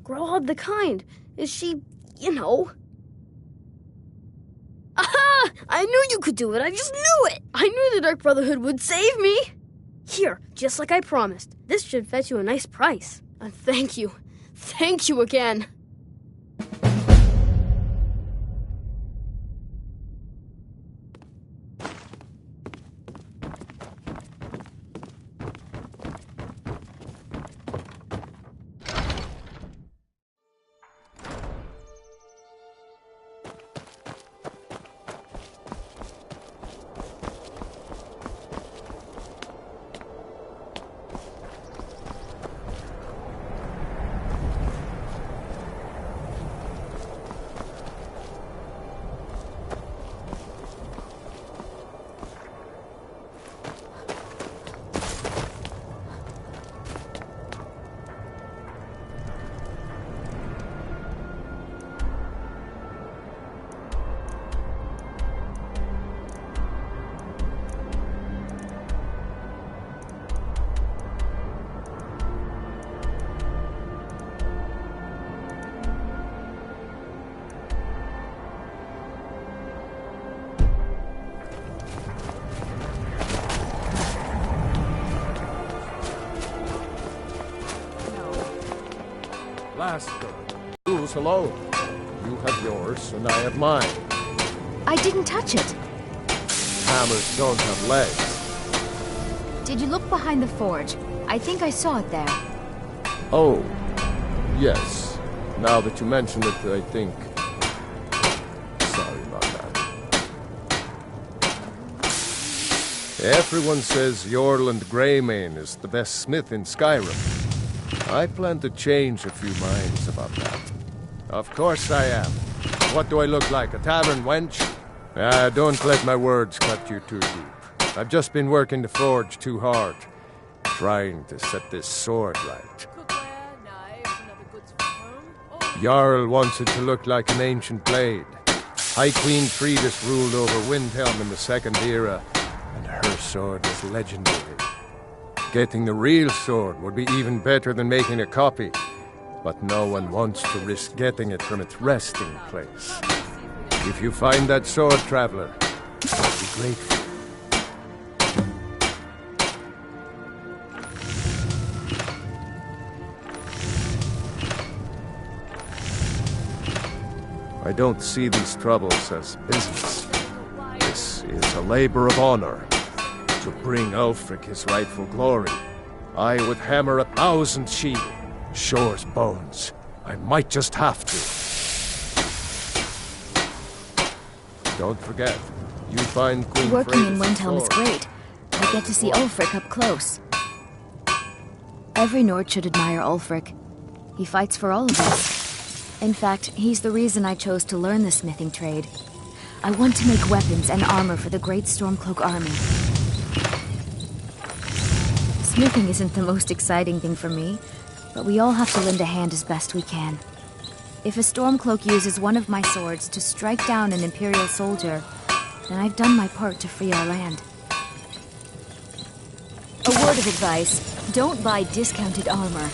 Grog the Kind. Is she, you know... Aha! I knew you could do it. I just knew it. I knew the Dark Brotherhood would save me. Here, just like I promised. This should fetch you a nice price. And thank you. Thank you again. Master, rules alone. You have yours, and I have mine. I didn't touch it. Hammers don't have legs. Did you look behind the forge? I think I saw it there. Oh, yes. Now that you mention it, I think... Sorry about that. Everyone says Yorland Greymane is the best smith in Skyrim. I plan to change a few minds about that. Of course I am. What do I look like, a tavern wench? Don't let my words cut you too deep. I've just been working the forge too hard, trying to set this sword right. Jarl wants it to look like an ancient blade. High Queen Fridis ruled over Windhelm in the Second Era, and her sword was legendary. Getting the real sword would be even better than making a copy, but no one wants to risk getting it from its resting place. If you find that sword, traveler, I'll be grateful. I don't see these troubles as business. This is a labor of honor. To bring Ulfric his rightful glory, I would hammer 1,000 sheep. Shore's bones. I might just have to. Don't forget, you find Queen Working in Freydis' Windhelm is sword. great. I get to see Ulfric up close. Every Nord should admire Ulfric. He fights for all of us. In fact, he's the reason I chose to learn the smithing trade. I want to make weapons and armor for the great Stormcloak army. Smithing isn't the most exciting thing for me, but we all have to lend a hand as best we can. If a Stormcloak uses one of my swords to strike down an Imperial soldier, then I've done my part to free our land. A word of advice, don't buy discounted armor.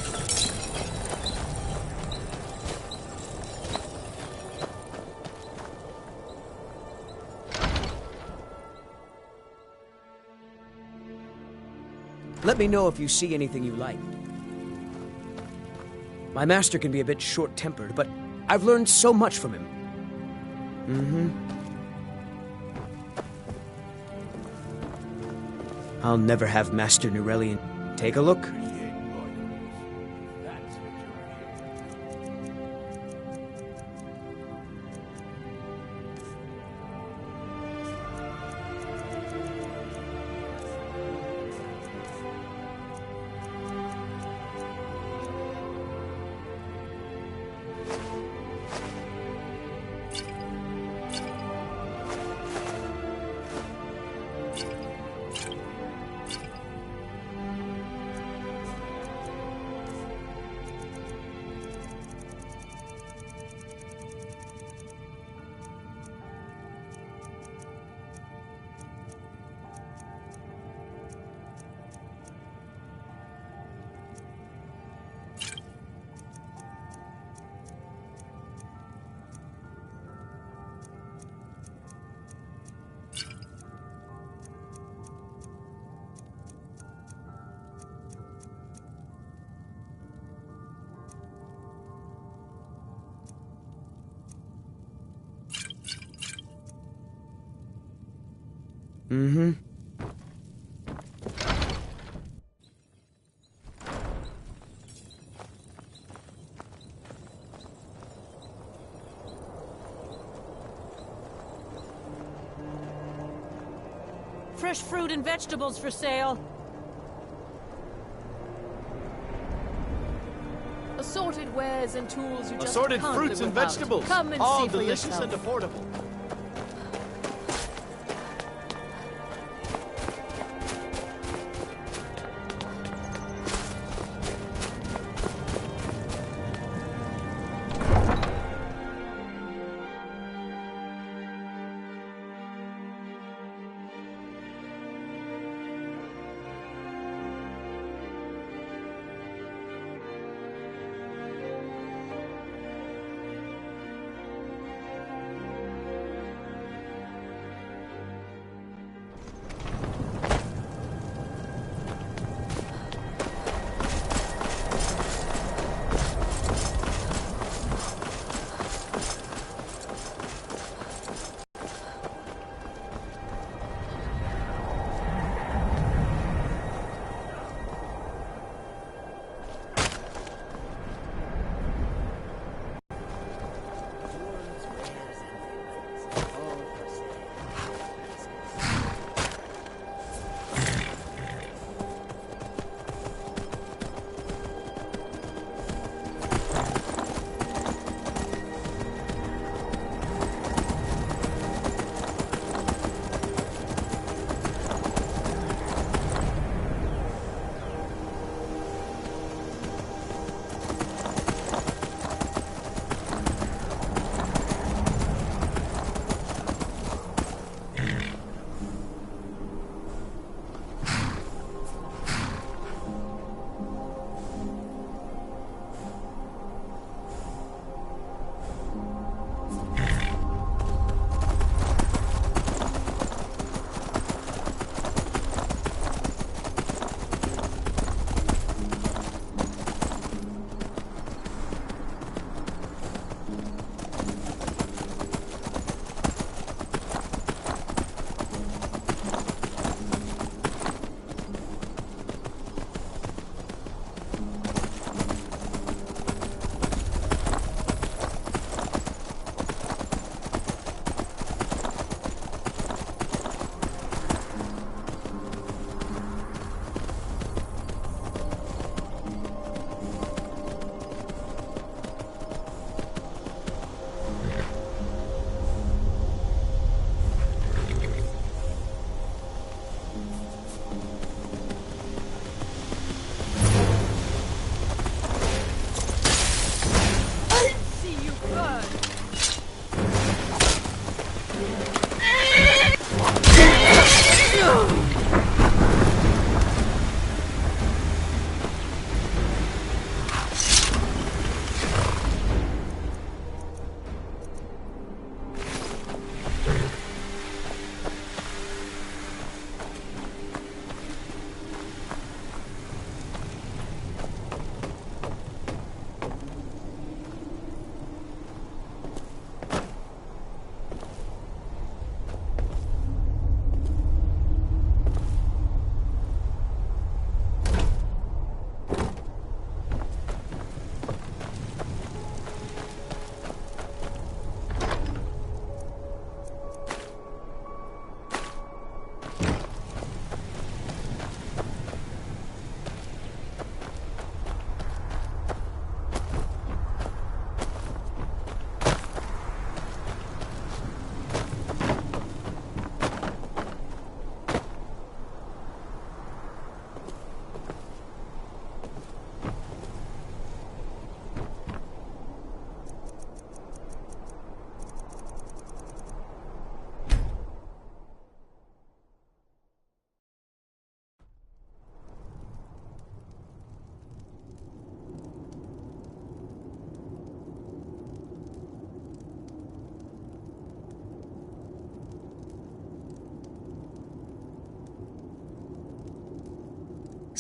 Let me know if you see anything you like. My master can be a bit short-tempered, but I've learned so much from him. I'll never have Master Nurelian take a look. Mm-hmm. Fresh fruit and vegetables for sale. Assorted wares and tools you just Assorted can't fruits live and without. vegetables. Come and all see for delicious yourself. and affordable.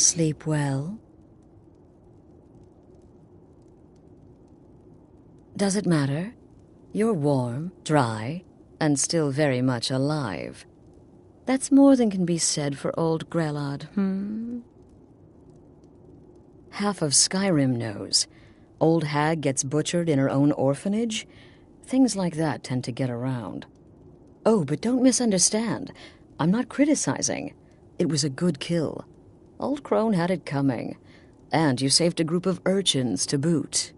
Sleep well? Does it matter? You're warm, dry, and still very much alive. That's more than can be said for old Grelod, Half of Skyrim knows. Old hag gets butchered in her own orphanage. Things like that tend to get around. Oh, but don't misunderstand. I'm not criticizing. It was a good kill. Old Crone had it coming. And you saved a group of urchins to boot.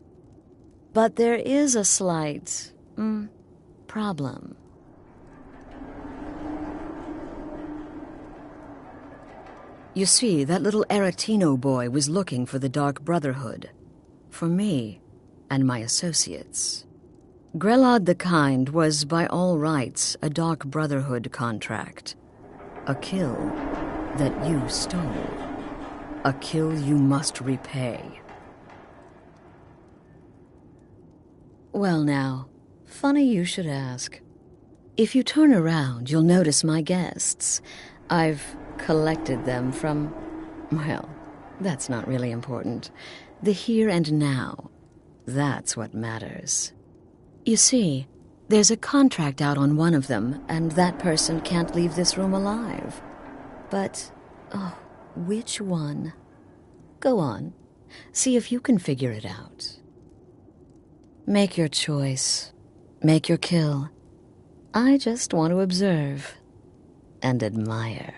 But there is a slight, problem. You see, that little Aretino boy was looking for the Dark Brotherhood. For me and my associates. Grelod the Kind was, by all rights, a Dark Brotherhood contract. A kill that you stole. A kill you must repay. Well now, funny you should ask. If you turn around, you'll notice my guests. I've collected them from, well, that's not really important. The here and now. That's what matters. You see, there's a contract out on one of them, and that person can't leave this room alive. But, which one? Go on. See if you can figure it out. Make your choice. Make your kill. I just want to observe and admire.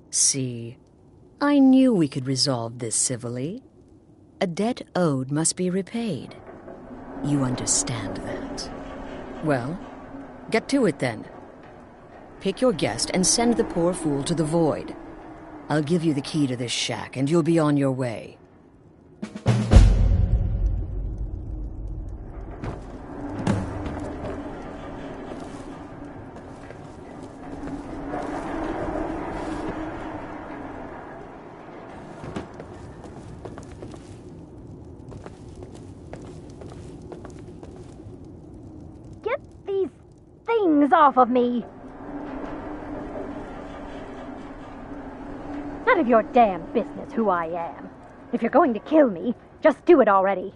See, I knew we could resolve this civilly. A debt owed must be repaid. You understand that. Well, get to it then. Pick your guest and send the poor fool to the void. I'll give you the key to this shack and you'll be on your way. Off of me. None of your damn business who I am. If you're going to kill me, just do it already.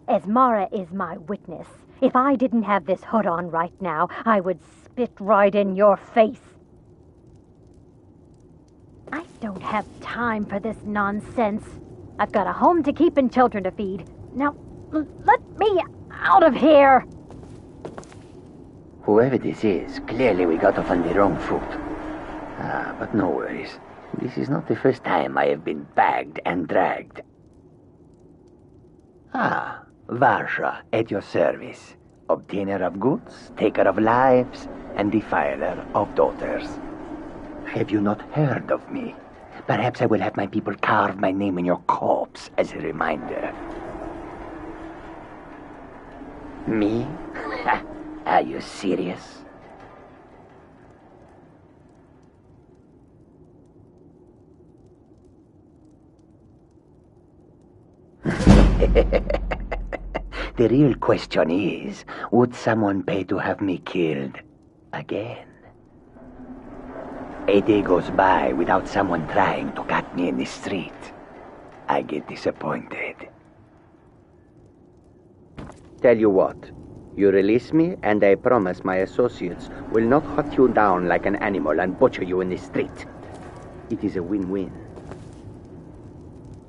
Esmara is my witness. If I didn't have this hood on right now, I would spit right in your face. I don't have time for this nonsense. I've got a home to keep and children to feed. Now, let me out of here! Whoever this is, clearly we got off on the wrong foot. But no worries. This is not the first time I have been bagged and dragged. Varsha, at your service. Obtainer of goods, taker of lives, and defiler of daughters. Have you not heard of me? Perhaps I will have my people carve my name in your corpse as a reminder. Me? Are you serious? The real question is, would someone pay to have me killed again? A day goes by without someone trying to cut me in the street. I get disappointed. Tell you what. You release me, and I promise my associates will not hunt you down like an animal and butcher you in the street. It is a win-win.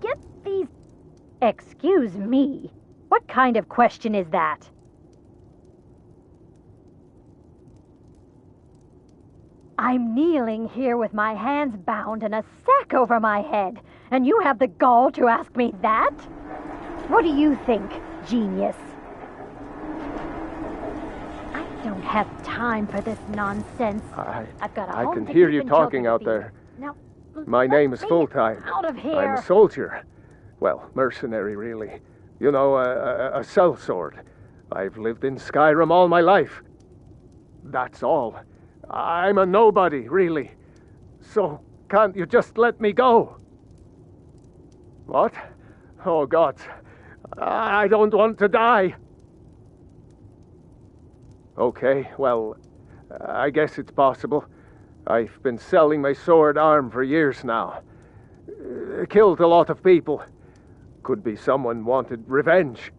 Get these... Excuse me. What kind of question is that? I'm kneeling here with my hands bound and a sack over my head, and you have the gall to ask me that? What do you think, genius? I don't have time for this nonsense. I've got a I home can to hear keep you and talking children to out feed. there. Now, My name is let me Full-Time. out of here. I'm a soldier. Well, mercenary, really. You know, a sellsword. I've lived in Skyrim all my life. That's all. I'm a nobody, really. So can't you just let me go? What? Oh, God. I don't want to die. Okay, well, I guess it's possible. I've been selling my sword arm for years now. Killed a lot of people. Could be someone wanted revenge.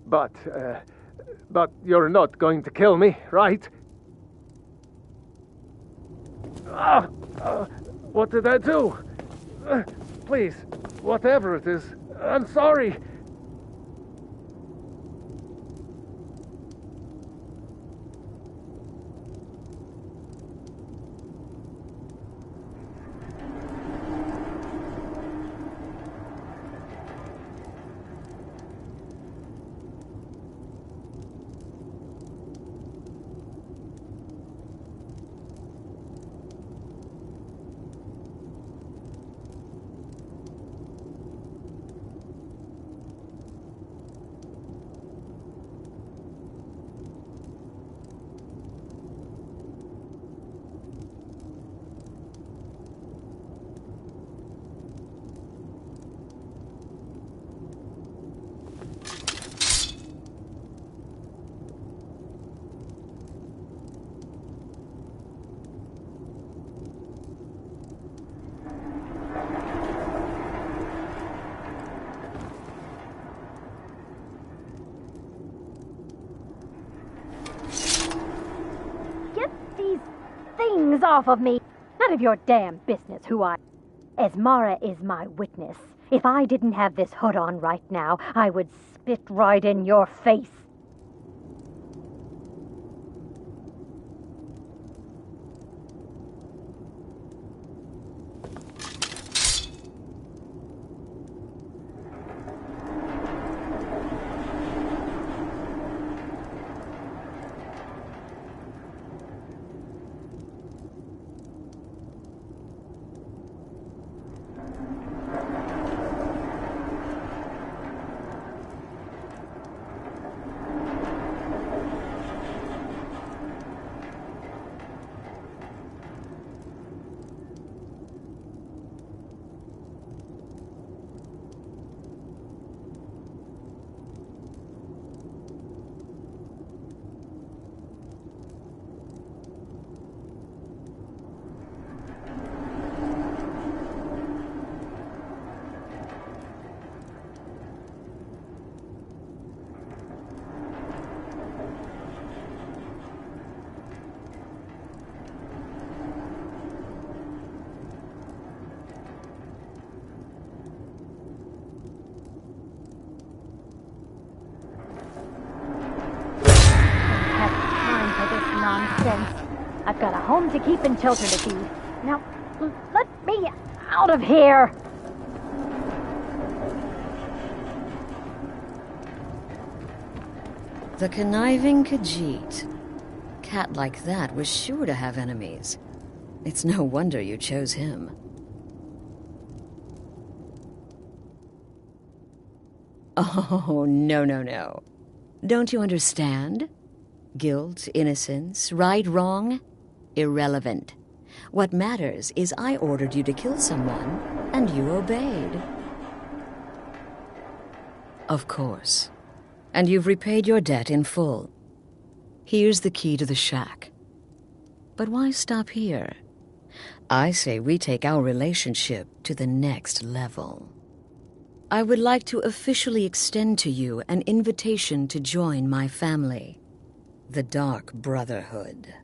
But you're not going to kill me, right? What did I do? Please, whatever it is, I'm sorry. Things off of me. None of your damn business who I... Esmara is my witness. If I didn't have this hood on right now, I would spit right in your face. I've got a home to keep and shelter to feed. Now, let me out of here! The conniving Khajiit. Cat like that was sure to have enemies. It's no wonder you chose him. Oh, no. Don't you understand? Guilt, innocence, right, wrong, irrelevant. What matters is I ordered you to kill someone, and you obeyed. Of course. And you've repaid your debt in full. Here's the key to the shack. But why stop here? I say we take our relationship to the next level. I would like to officially extend to you an invitation to join my family. The Dark Brotherhood.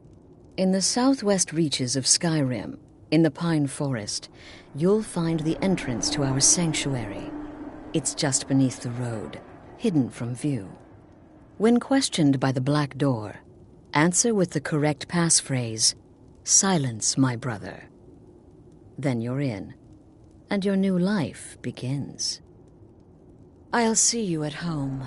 In the southwest reaches of Skyrim, in the Pine Forest, you'll find the entrance to our sanctuary. It's just beneath the road, hidden from view. When questioned by the Black Door, answer with the correct passphrase, "Silence, my brother." Then you're in, and your new life begins. I'll see you at home.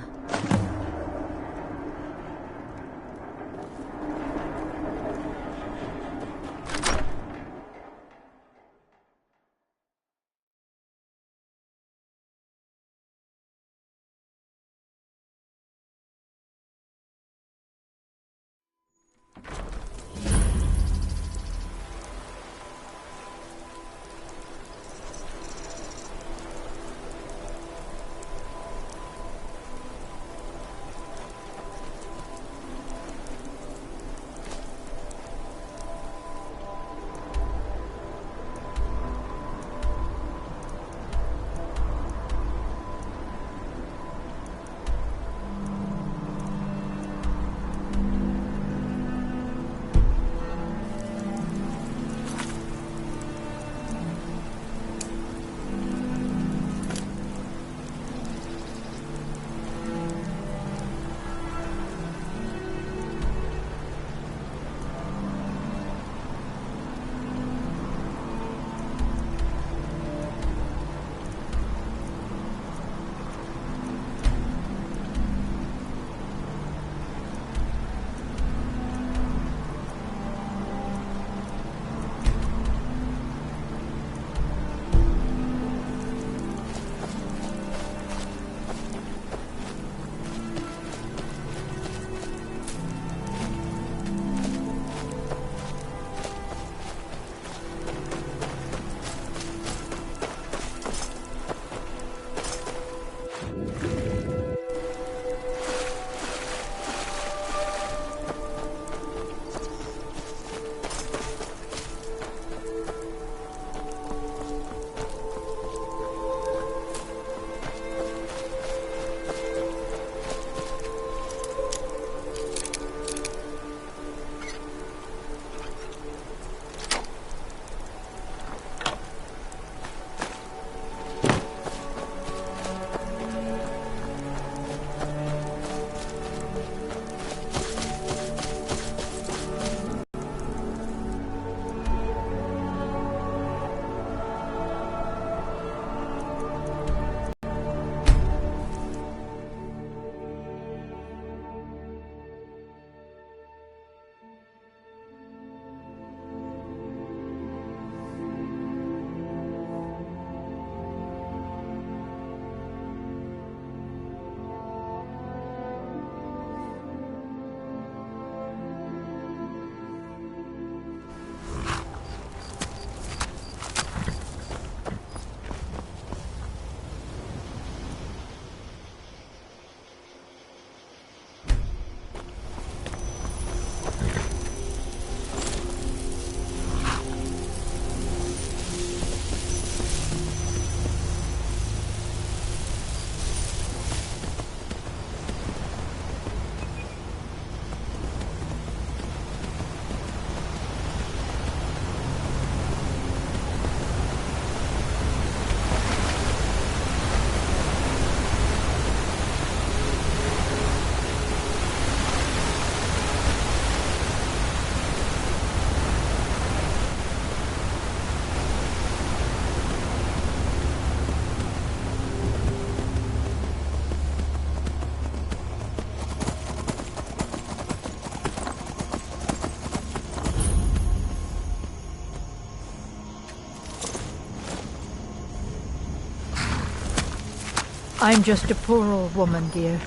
I'm just a poor old woman, dear.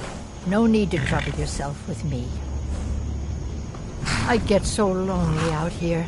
No need to trouble yourself with me. I get so lonely out here.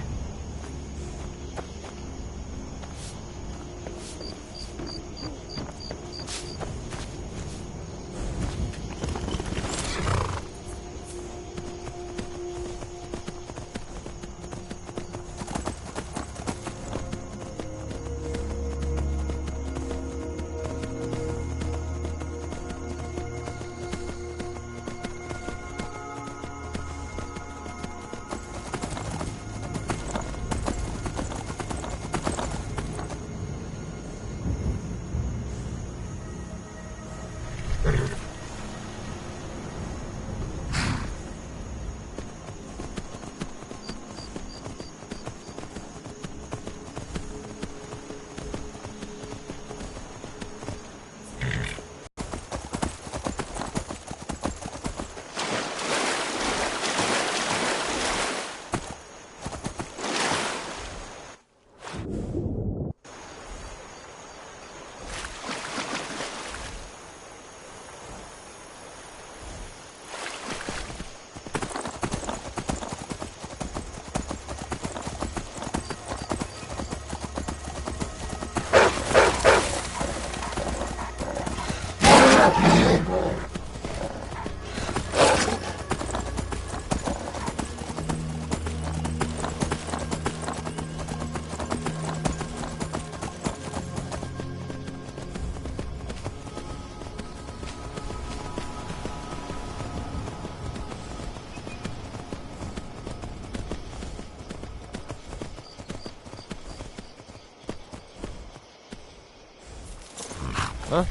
Huh?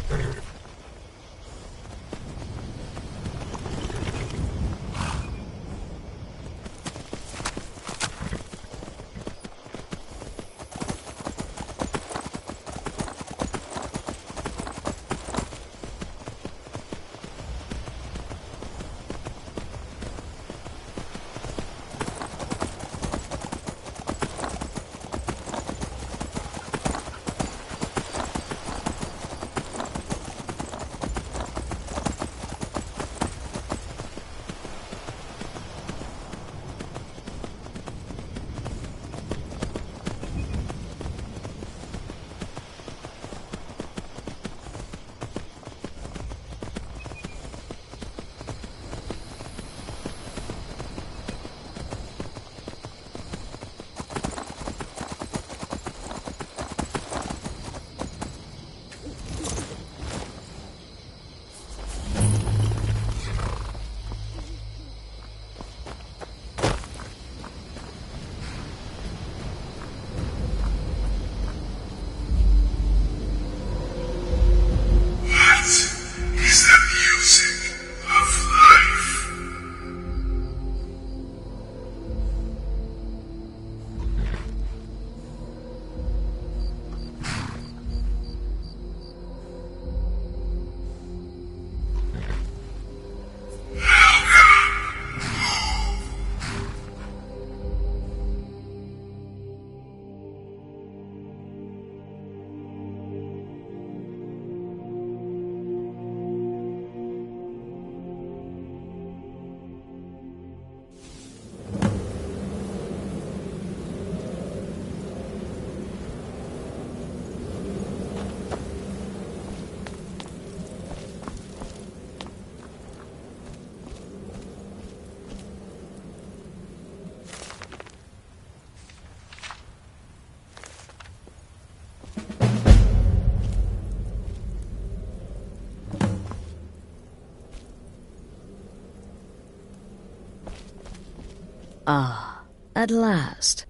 Ah, at last.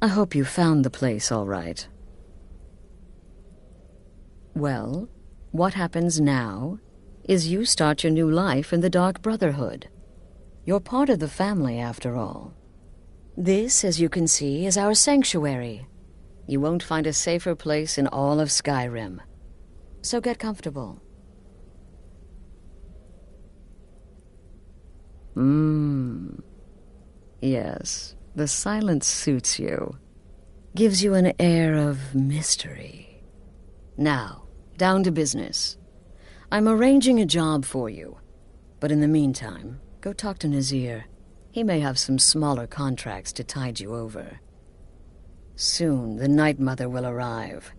I hope you found the place all right. Well, what happens now is you start your new life in the Dark Brotherhood. You're part of the family, after all. This, as you can see, is our sanctuary. You won't find a safer place in all of Skyrim. So get comfortable. Yes, the silence suits you. Gives you an air of mystery. Now, down to business. I'm arranging a job for you. But in the meantime, go talk to Nazir. He may have some smaller contracts to tide you over. Soon, the Night Mother will arrive.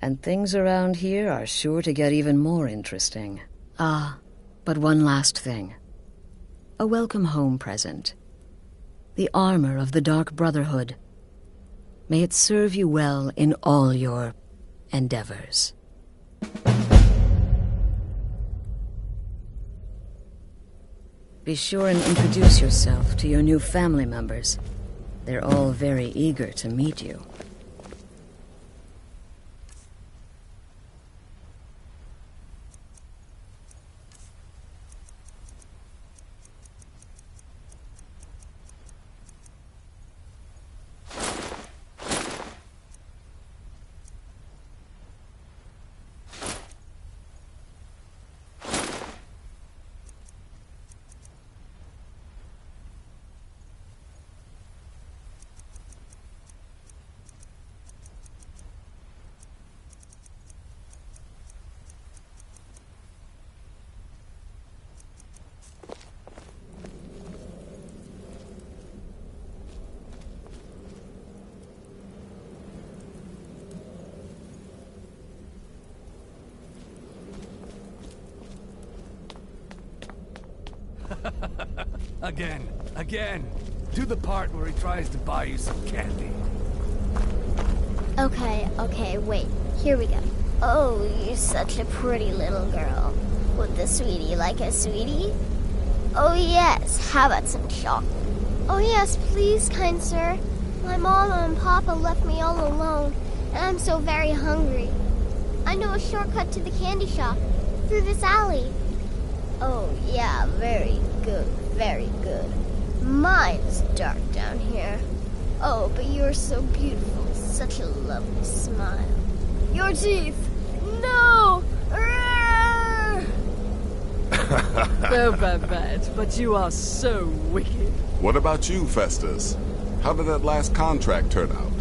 And things around here are sure to get even more interesting. Ah, but one last thing. A welcome home present. The armor of the Dark Brotherhood. May it serve you well in all your endeavors. Be sure and introduce yourself to your new family members. They're all very eager to meet you. Again. Do the part where he tries to buy you some candy. Okay, wait. Here we go. Oh, you're such a pretty little girl. Would the sweetie like a sweetie? Oh yes, how about some chocolate? Oh yes, please, kind sir. My mama and papa left me all alone, and I'm so very hungry. I know a shortcut to the candy shop, through this alley. Oh yeah, very good, very good. Mine's dark down here. Oh, but you're so beautiful. Such a lovely smile. Your teeth! No! Oh, Babette, but you are so wicked. What about you, Festus? How did that last contract turn out?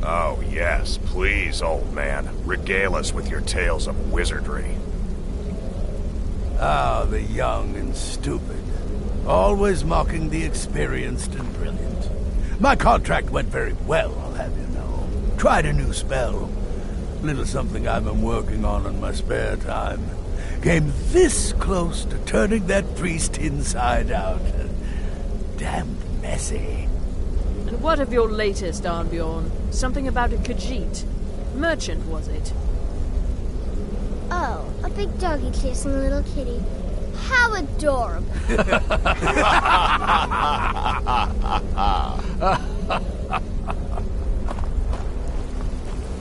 Oh, yes, please, old man. Regale us with your tales of wizardry. Ah, the young and stupid. Always mocking the experienced and brilliant. My contract went very well, I'll have you know. Tried a new spell. Little something I've been working on in my spare time. Came this close to turning that priest inside out. Damn messy. And what of your latest, Arnbjorn? Something about a Khajiit. Merchant, was it? Oh, a big doggy chasing a little kitty. How adorable.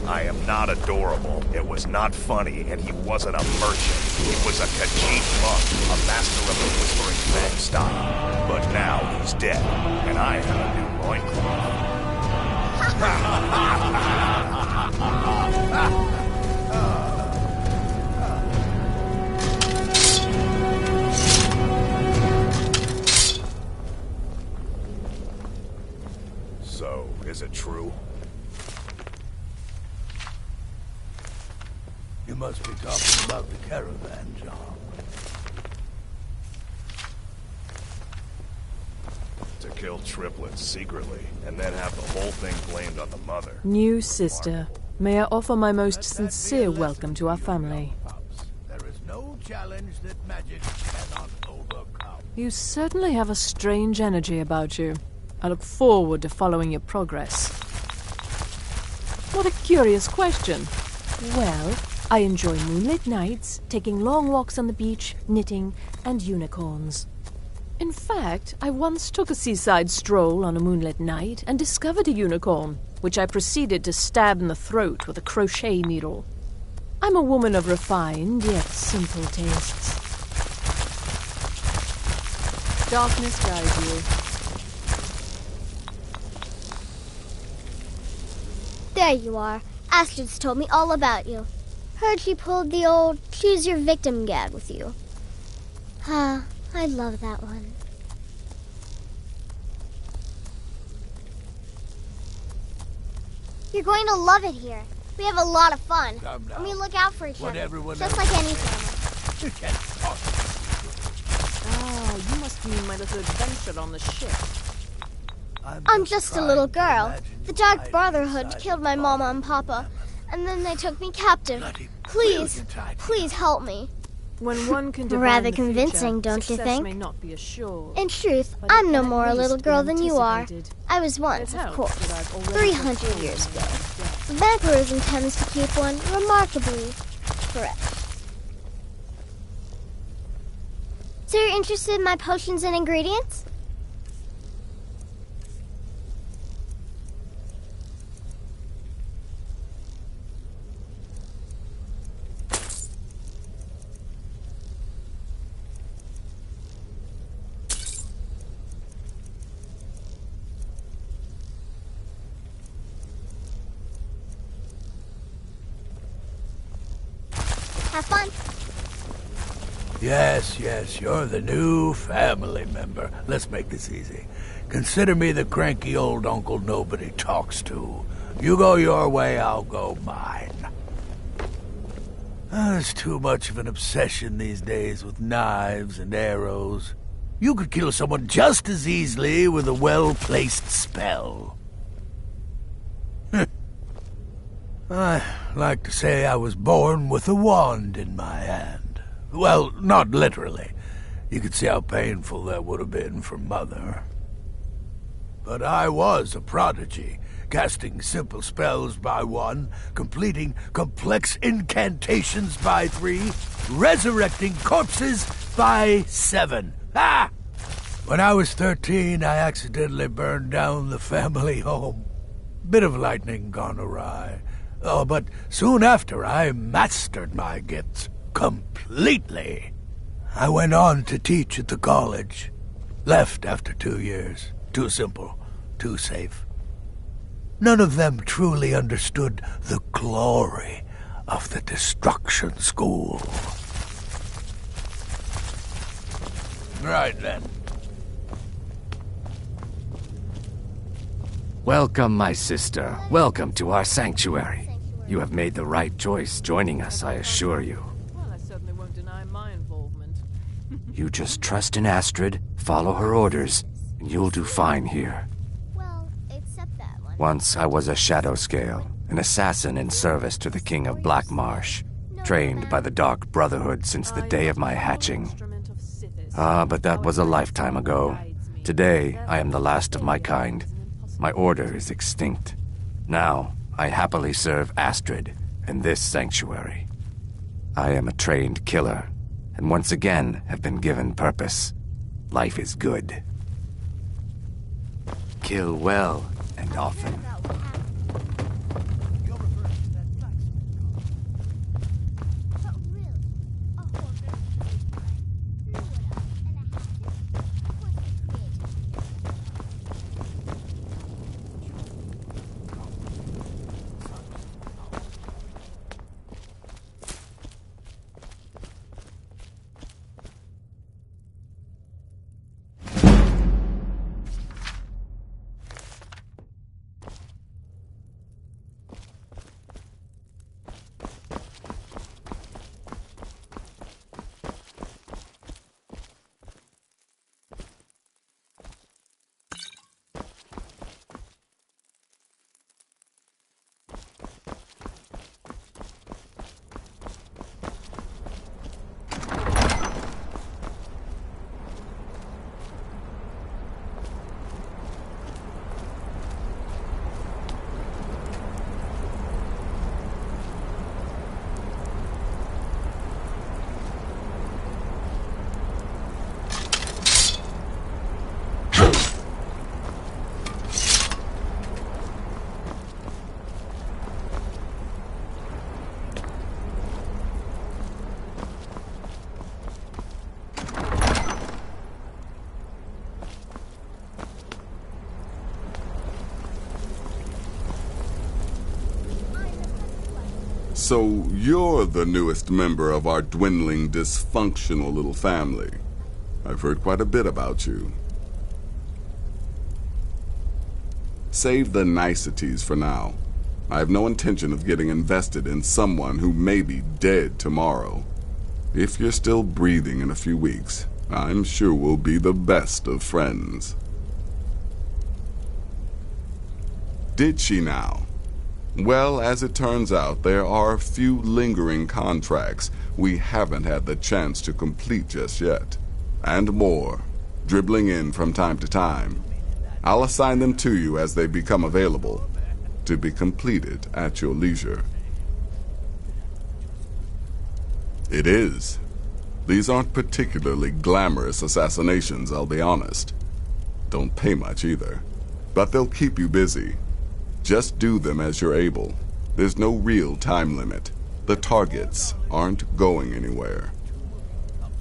I am not adorable. It was not funny, and he wasn't a merchant. He was a Khajiit monk, a master of the Whispering Fang style. But now he's dead, and I have a new loincloth. So, is it true? You must be talking about the caravan job. To kill triplets secretly, and then have the whole thing blamed on the mother. New sister, may I offer my most sincere welcome to our family. There is no challenge that magic cannot overcome. You certainly have a strange energy about you. I look forward to following your progress. What a curious question. Well, I enjoy moonlit nights, taking long walks on the beach, knitting, and unicorns. In fact, I once took a seaside stroll on a moonlit night and discovered a unicorn, which I proceeded to stab in the throat with a crochet needle. I'm a woman of refined yet simple tastes. Darkness guides you. There you are. Astrid's told me all about you. Heard she pulled the old choose your victim gad with you. Ah, I love that one. You're going to love it here. We have a lot of fun. And we look out for each other. Just like any family. Ah, you must mean my little adventure on the ship. I'm just a little girl. The Dark Brotherhood killed my mama and papa, and then they took me captive. Please, please help me. When one can divine Rather the convincing, future, don't you success think? may not be assured. In truth, But I'm it no can more at a little least be girl than you are. anticipated. I was once, It of helps course, that I've already 300 fulfilled years my ago. debt. The vampirism intends to keep one remarkably fresh. So you're interested in my potions and ingredients? Have fun. Yes, you're the new family member. Let's make this easy. Consider me the cranky old uncle nobody talks to. You go your way, I'll go mine. There's too much of an obsession these days with knives and arrows. You could kill someone just as easily with a well-placed spell. I like to say I was born with a wand in my hand. Well, not literally. You could see how painful that would have been for Mother. But I was a prodigy, casting simple spells by 1, completing complex incantations by 3, resurrecting corpses by 7. Ha! When I was 13, I accidentally burned down the family home. Bit of lightning gone awry. Oh, but soon after, I mastered my gifts completely. I went on to teach at the college. Left after 2 years. Too simple, too safe. None of them truly understood the glory of the Destruction School. Right then. Welcome, my sister. Welcome to our sanctuary. You have made the right choice joining us, I assure you. Well, I certainly won't deny my involvement. You just trust in Astrid, follow her orders, and you'll do fine here. Well, except that one. Once I was a shadow scale, an assassin in service to the King of Black Marsh, trained by the Dark Brotherhood since the day of my hatching. But that was a lifetime ago. Today, I am the last of my kind. My order is extinct. Now, I happily serve Astrid and this sanctuary. I am a trained killer, and once again have been given purpose. Life is good. Kill well and often. So you're the newest member of our dwindling, dysfunctional little family. I've heard quite a bit about you. Save the niceties for now. I have no intention of getting invested in someone who may be dead tomorrow. If you're still breathing in a few weeks, I'm sure we'll be the best of friends. Did she now? Well, as it turns out, there are a few lingering contracts we haven't had the chance to complete just yet. And more, dribbling in from time to time. I'll assign them to you as they become available, to be completed at your leisure. It is. These aren't particularly glamorous assassinations, I'll be honest. Don't pay much either. But they'll keep you busy. Just do them as you're able. There's no real time limit. The targets aren't going anywhere.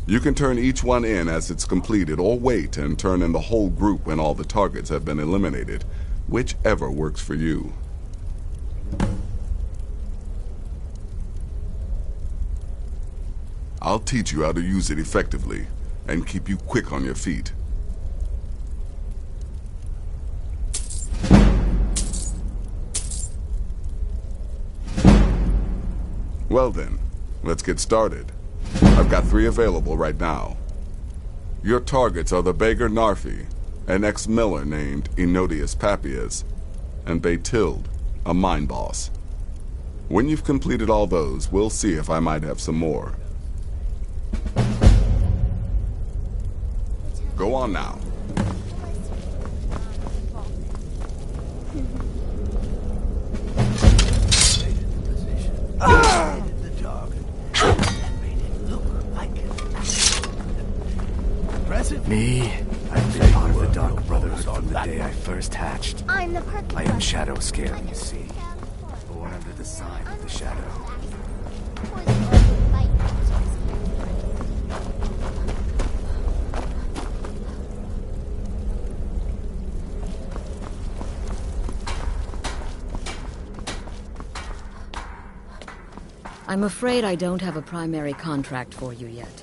You can turn each one in as it's completed, or wait and turn in the whole group when all the targets have been eliminated, whichever works for you. I'll teach you how to use it effectively, and keep you quick on your feet. Well then, let's get started. I've got 3 available right now. Your targets are the beggar Narfi, an ex-miller named Enodius Papias, and Baytild, a mine boss. When you've completed all those, we'll see if I might have some more. Go on now. Me? I've been part of the Dark Brotherhood from the day I first hatched. I'm the perfect I am Shadow Scale, you see. Born under the sign of the Shadow. I'm afraid I don't have a primary contract for you yet.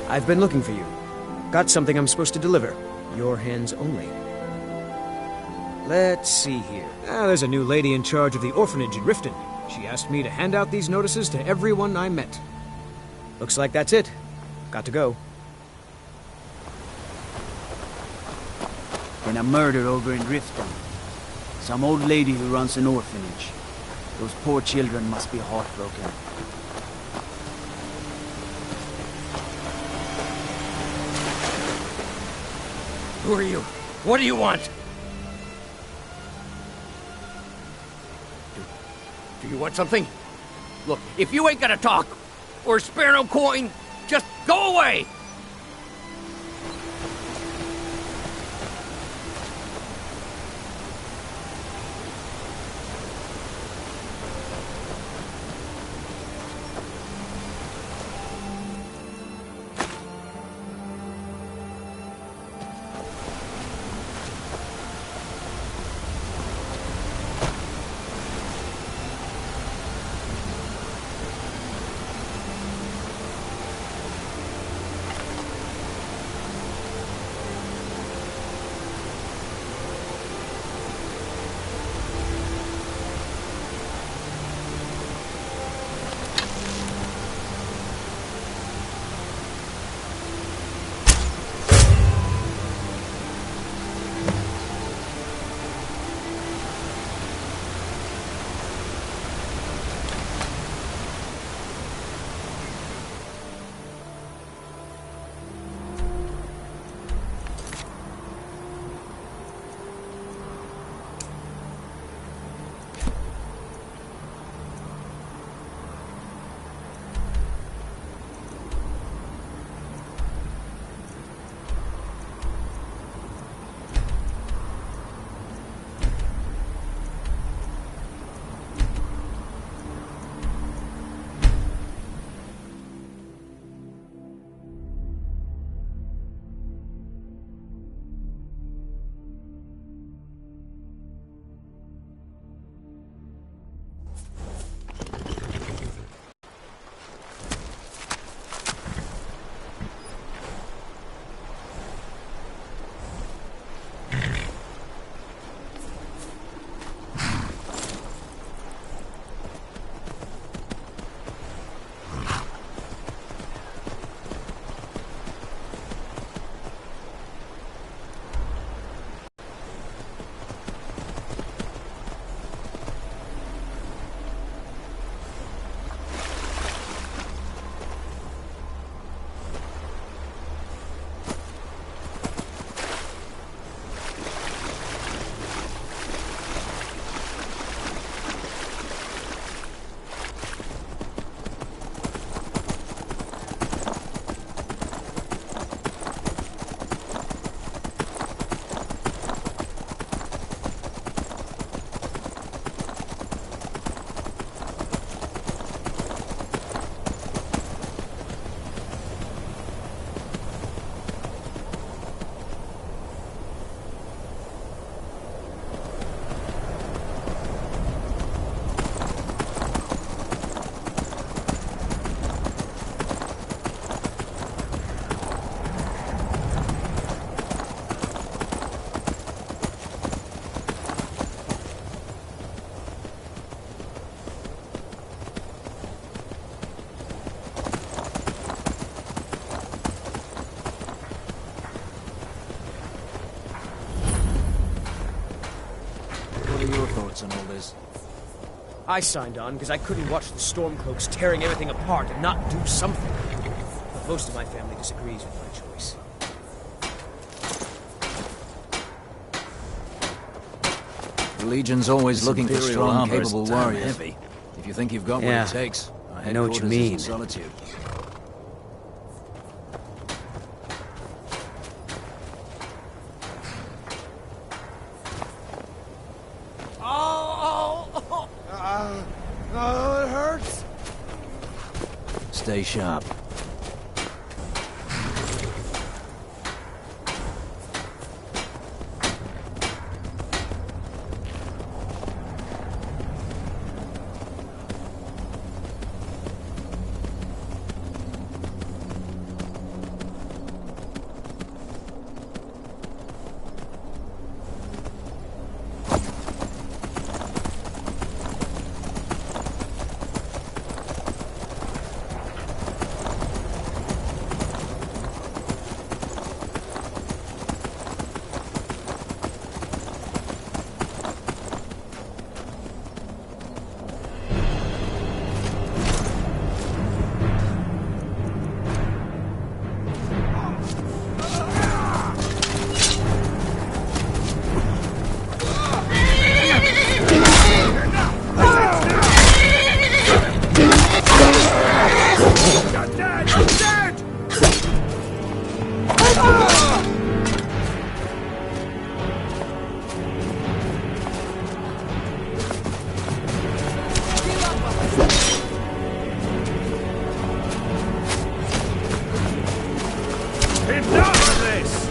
I've been looking for you. Got something I'm supposed to deliver. Your hands only. Let's see here. There's a new lady in charge of the orphanage in Riften. She asked me to hand out these notices to everyone I met. Looks like that's it. Got to go. Been a murder over in Riften. Some old lady who runs an orphanage. Those poor children must be heartbroken. Who are you? What do you want? Do you want something? Look, if you ain't gonna talk, or spare no coin, just go away! On all this. I signed on because I couldn't watch the Stormcloaks tearing everything apart and not do something. But most of my family disagrees with my choice. The Legion's always looking for strong, capable warriors. Heavy. If you think you've got what it takes, I know what you mean. Solitude. It hurts. Stay sharp. Enough of this!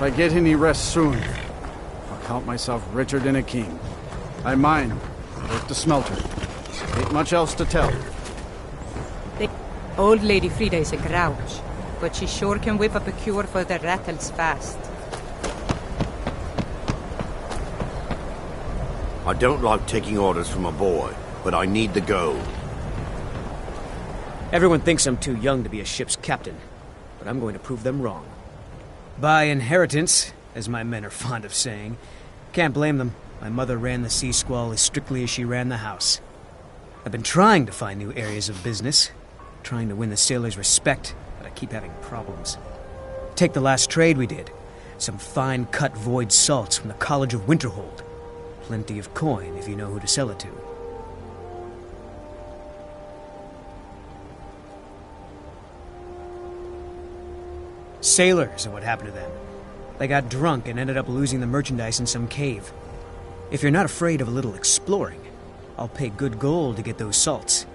I get any rest soon, I'll count myself richer than a king. I mine, work the smelter. Ain't much else to tell. Old Lady Frida is a grouch, but she sure can whip up a cure for the rattles fast. I don't like taking orders from a boy, but I need to go. Everyone thinks I'm too young to be a ship's captain, but I'm going to prove them wrong. By inheritance, as my men are fond of saying. Can't blame them. My mother ran the Sea Squall as strictly as she ran the house. I've been trying to find new areas of business, trying to win the sailors' respect, but I keep having problems. Take the last trade we did. Some fine-cut void salts from the College of Winterhold. Plenty of coin if you know who to sell it to. Sailors are what happened to them. They got drunk and ended up losing the merchandise in some cave. If you're not afraid of a little exploring, I'll pay good gold to get those salts.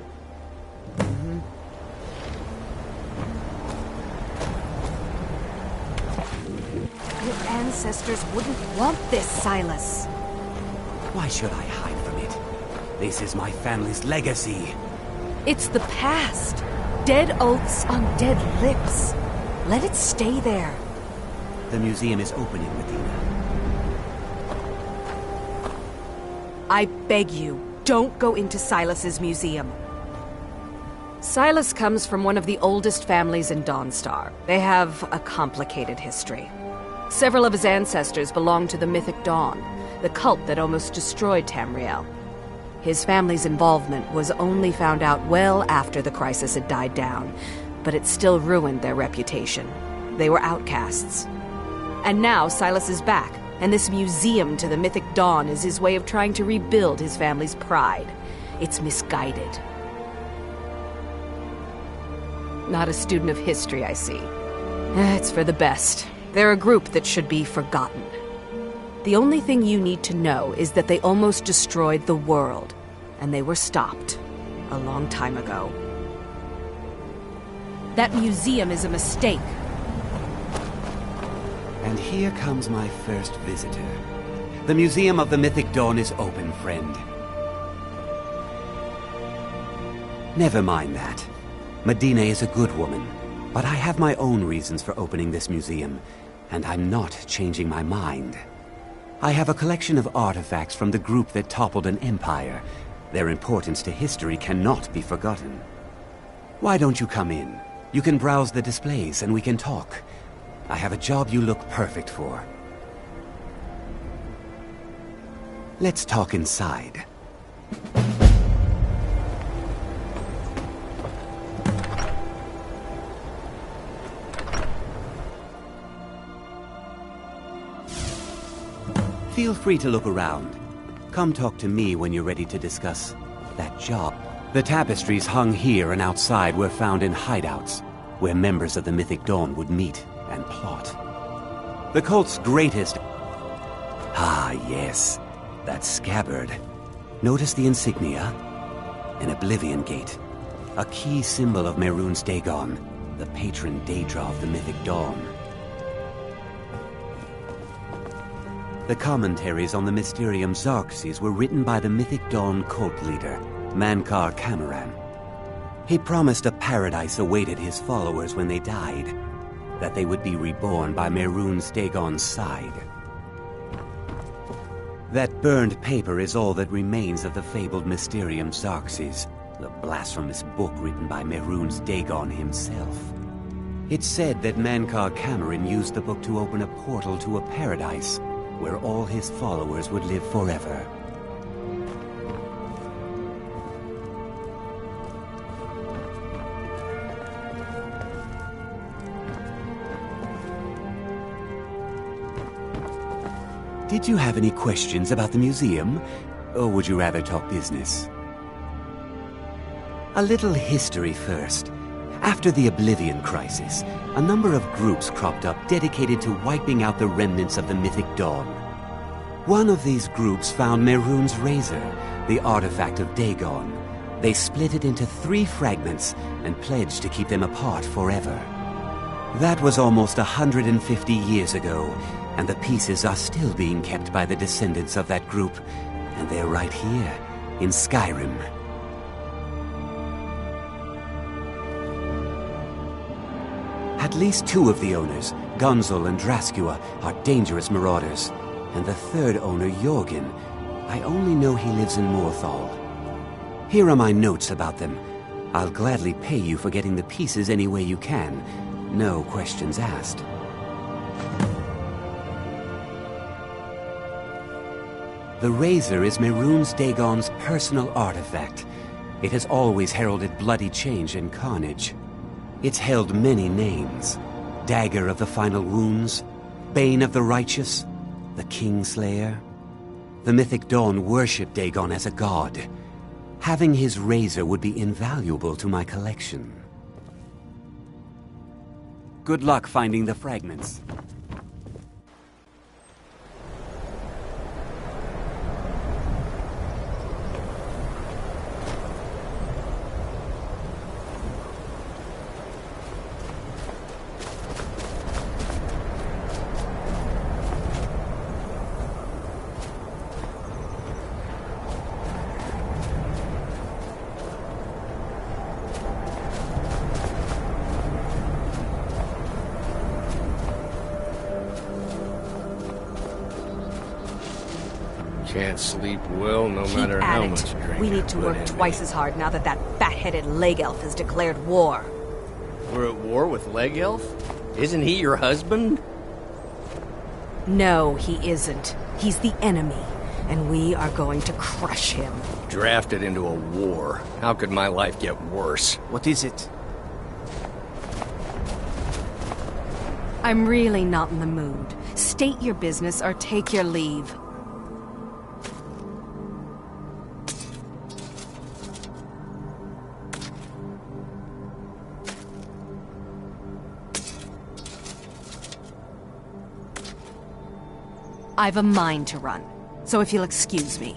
Your ancestors wouldn't want this, Silas. Why should I hide from it? This is my family's legacy. It's the past. Dead oaths on dead lips. Let it stay there. The museum is opening, Medina. I beg you, don't go into Silas's museum. Silas comes from one of the oldest families in Dawnstar. They have a complicated history. Several of his ancestors belong to the Mythic Dawn, the cult that almost destroyed Tamriel. His family's involvement was only found out well after the crisis had died down, but it still ruined their reputation. They were outcasts. And now Silas is back, and this museum to the Mythic Dawn is his way of trying to rebuild his family's pride. It's misguided. Not a student of history, I see. It's for the best. They're a group that should be forgotten. The only thing you need to know is that they almost destroyed the world, and they were stopped a long time ago. That museum is a mistake. And here comes my first visitor. The Museum of the Mythic Dawn is open, friend. Never mind that. Medina is a good woman, but I have my own reasons for opening this museum, and I'm not changing my mind. I have a collection of artifacts from the group that toppled an empire. Their importance to history cannot be forgotten. Why don't you come in? You can browse the displays and we can talk. I have a job you look perfect for. Let's talk inside. Feel free to look around. Come talk to me when you're ready to discuss that job. The tapestries hung here and outside were found in hideouts, where members of the Mythic Dawn would meet and plot. The cult's greatest... Ah, yes. That scabbard. Notice the insignia? An Oblivion Gate. A key symbol of Mehrunes Dagon, the patron Daedra of the Mythic Dawn. The commentaries on the Mysterium Xarxes were written by the Mythic Dawn cult leader, Mankar Camoran. He promised a paradise awaited his followers when they died, that they would be reborn by Mehrunes Dagon's side. That burned paper is all that remains of the fabled Mysterium Xarxes, the blasphemous book written by Mehrunes Dagon himself. It's said that Mankar Camoran used the book to open a portal to a paradise, where all his followers would live forever. Did you have any questions about the museum? Or would you rather talk business? A little history first. After the Oblivion Crisis, a number of groups cropped up dedicated to wiping out the remnants of the Mythic Dawn. One of these groups found Mehrunes' Razor, the artifact of Dagon. They split it into 3 fragments and pledged to keep them apart forever. That was almost 150 years ago, and the pieces are still being kept by the descendants of that group, and they're right here, in Skyrim. At least 2 of the owners, Gunzel and Draskua, are dangerous marauders, and the 3rd owner, Jorgen, I only know he lives in Morthal. Here are my notes about them. I'll gladly pay you for getting the pieces any way you can. No questions asked. The razor is Mehrunes Dagon's personal artifact. It has always heralded bloody change and carnage. It's held many names. Dagger of the Final Wounds, Bane of the Righteous, the Kingslayer. The Mythic Dawn worshipped Dagon as a god. Having his razor would be invaluable to my collection. Good luck finding the fragments. Can't sleep well no Keep matter at how it. much drink We I need to put work in me. twice as hard now that that fat-headed leg elf has declared war. We're at war with Leg Elf? Isn't he your husband? No, he isn't. He's the enemy, and we are going to crush him. Drafted into a war. How could my life get worse? What is it? I'm really not in the mood. State your business or take your leave. I've a mine to run, so if you'll excuse me.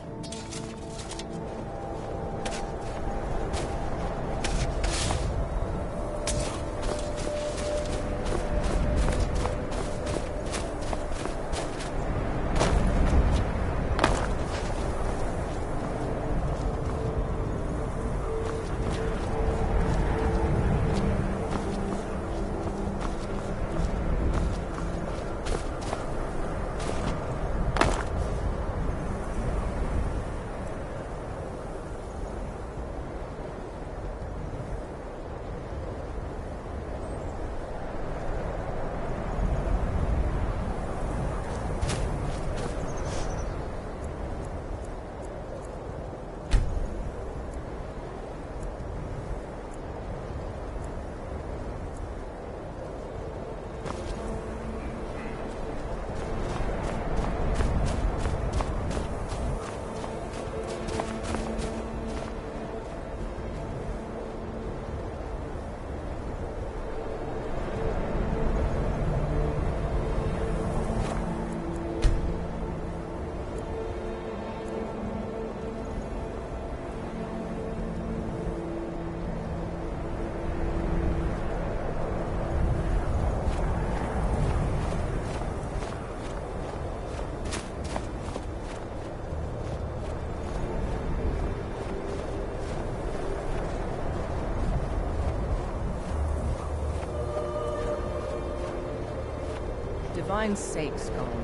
Divine sakes, Colin.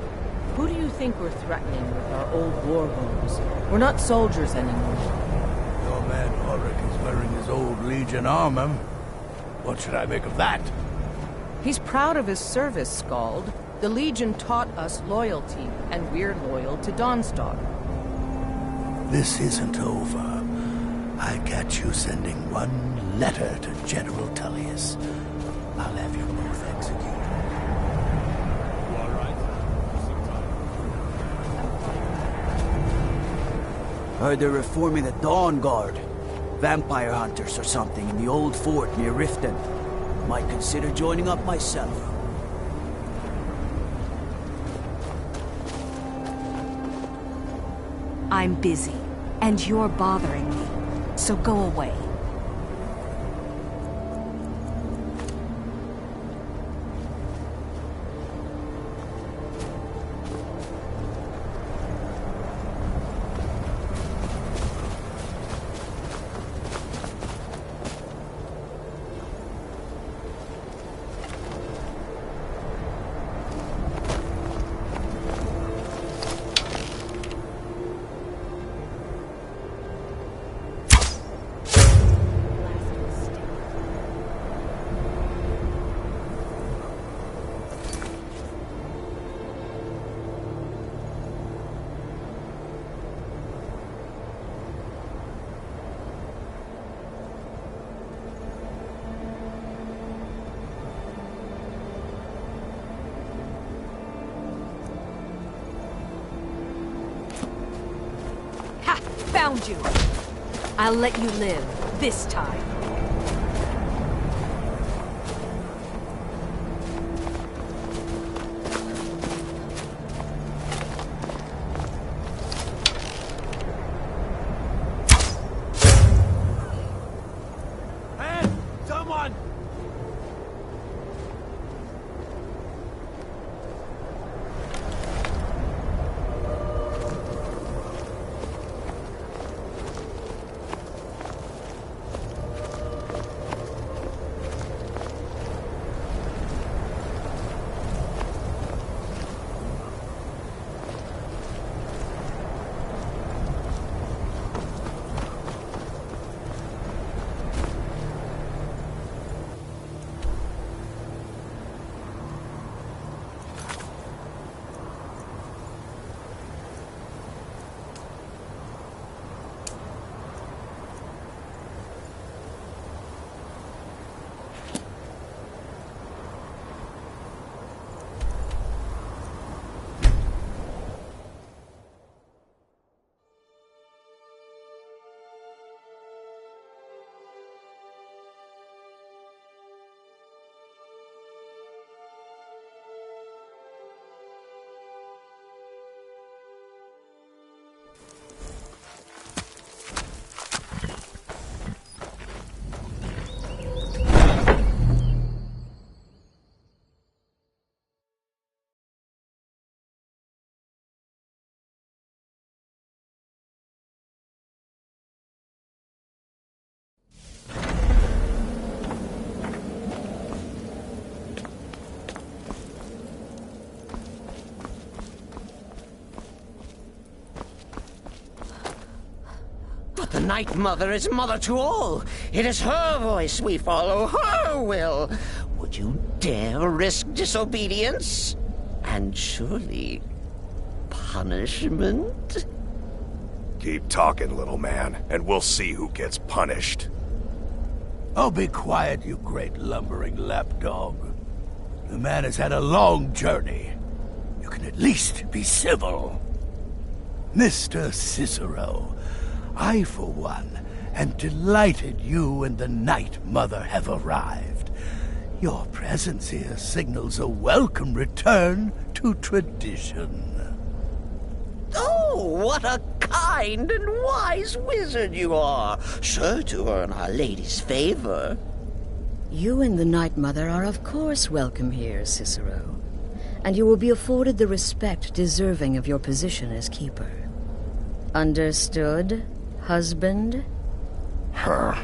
Who do you think we're threatening with our old war bones? We're not soldiers anymore. Your man Ulrich is wearing his old Legion armor. What should I make of that? He's proud of his service, Skald. The Legion taught us loyalty, and we're loyal to Dawnstar. This isn't over. I catch you sending one letter to General Tullius. I'll have you both executed. Heard they're reforming the Dawn Guard. Vampire hunters or something in the old fort near Riften. Might consider joining up myself. I'm busy, and you're bothering me, so go away. found you. I'll let you live, this time. Someone! The Night Mother is mother to all. It is her voice we follow, her will. Would you dare risk disobedience? And surely punishment? Keep talking, little man, and we'll see who gets punished. Oh, be quiet, you great lumbering lapdog. The man has had a long journey. You can at least be civil. Mr. Cicero, I, for one, am delighted you and the Night Mother have arrived. Your presence here signals a welcome return to tradition. Oh, what a kind and wise wizard you are, sure to earn Our Lady's favor. You and the Night Mother are of course welcome here, Cicero. And you will be afforded the respect deserving of your position as keeper. Understood, husband? Her.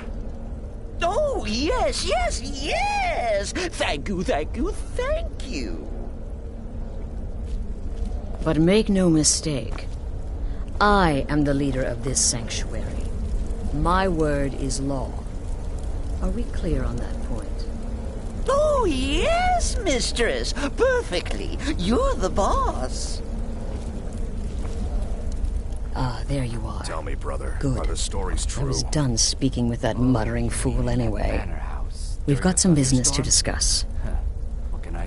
Oh, yes, yes, yes! Thank you, thank you, thank you. But make no mistake, I am the leader of this sanctuary. My word is law. Are we clear on that point? Oh, yes, mistress. Perfectly. You're the boss. Ah, there you are. Tell me, brother, Good. are the stories true? I was done speaking with that muttering fool anyway. We've got some business to discuss.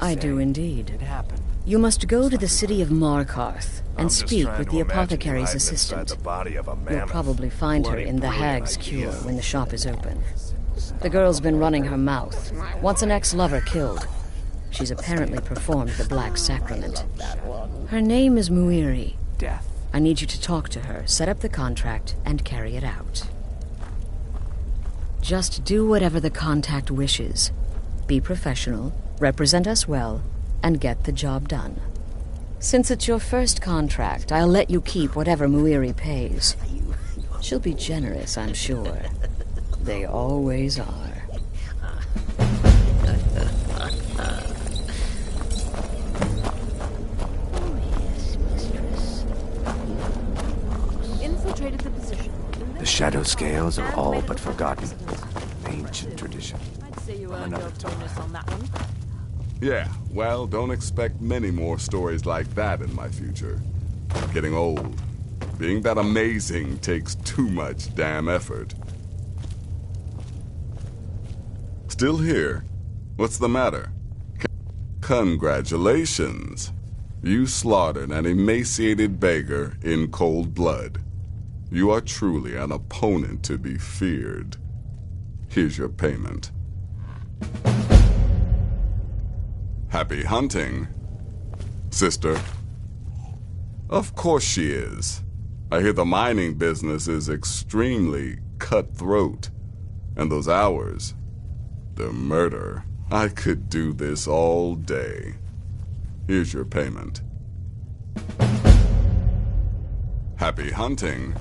I do indeed. It happened. You must go to the city of Markarth and speak with the apothecary's assistant. The body of a You'll mammoth. probably find her in the Hag's Cure when the shop is open. The girl's been running her mouth. Wants an ex-lover killed. She's apparently performed the Black Sacrament. Her name is Muiri. Death. I need you to talk to her, set up the contract, and carry it out. Just do whatever the contact wishes. Be professional, represent us well, and get the job done. Since it's your first contract, I'll let you keep whatever Muiri pays. She'll be generous, I'm sure. They always are. Infiltrated the position. The shadow scales are all but forgotten. Ancient tradition. I'd say you earned your bonus on that one. Yeah, well, don't expect many more stories like that in my future. I'm getting old. Being that amazing takes too much damn effort. Still here? What's the matter? Congratulations. You slaughtered an emaciated beggar in cold blood. You are truly an opponent to be feared. Here's your payment. Happy hunting, sister. Of course she is. I hear the mining business is extremely cutthroat. And those hours, the murder. I could do this all day. Here's your payment. Happy hunting.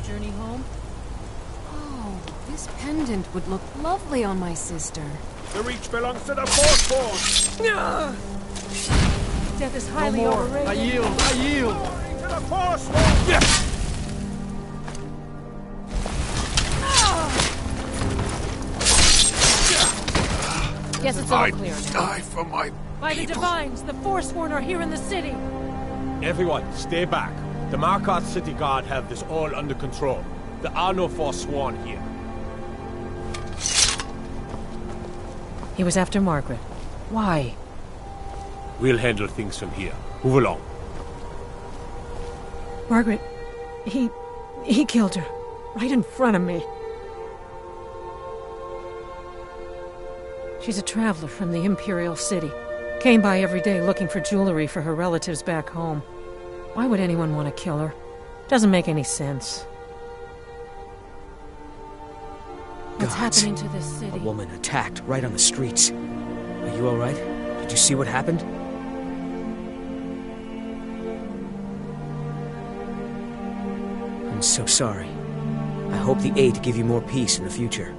journey home? Oh, this pendant would look lovely on my sister. The reach belongs to the Force. Death is highly overrated. I yield. To the Force. Guess it's all clear now. Die for my By the Divines, the Forsworn are here in the city. Everyone, stay back. The Markarth City Guard have this all under control. There are no Forsworn here. He was after Margaret. Why? We'll handle things from here. Move along. Margaret, he killed her. Right in front of me. She's a traveler from the Imperial City. Came by every day looking for jewelry for her relatives back home. Why would anyone want to kill her? Doesn't make any sense. What's happening to this city? A woman attacked right on the streets. Are you all right? Did you see what happened? I'm so sorry. I hope the aid give you more peace in the future.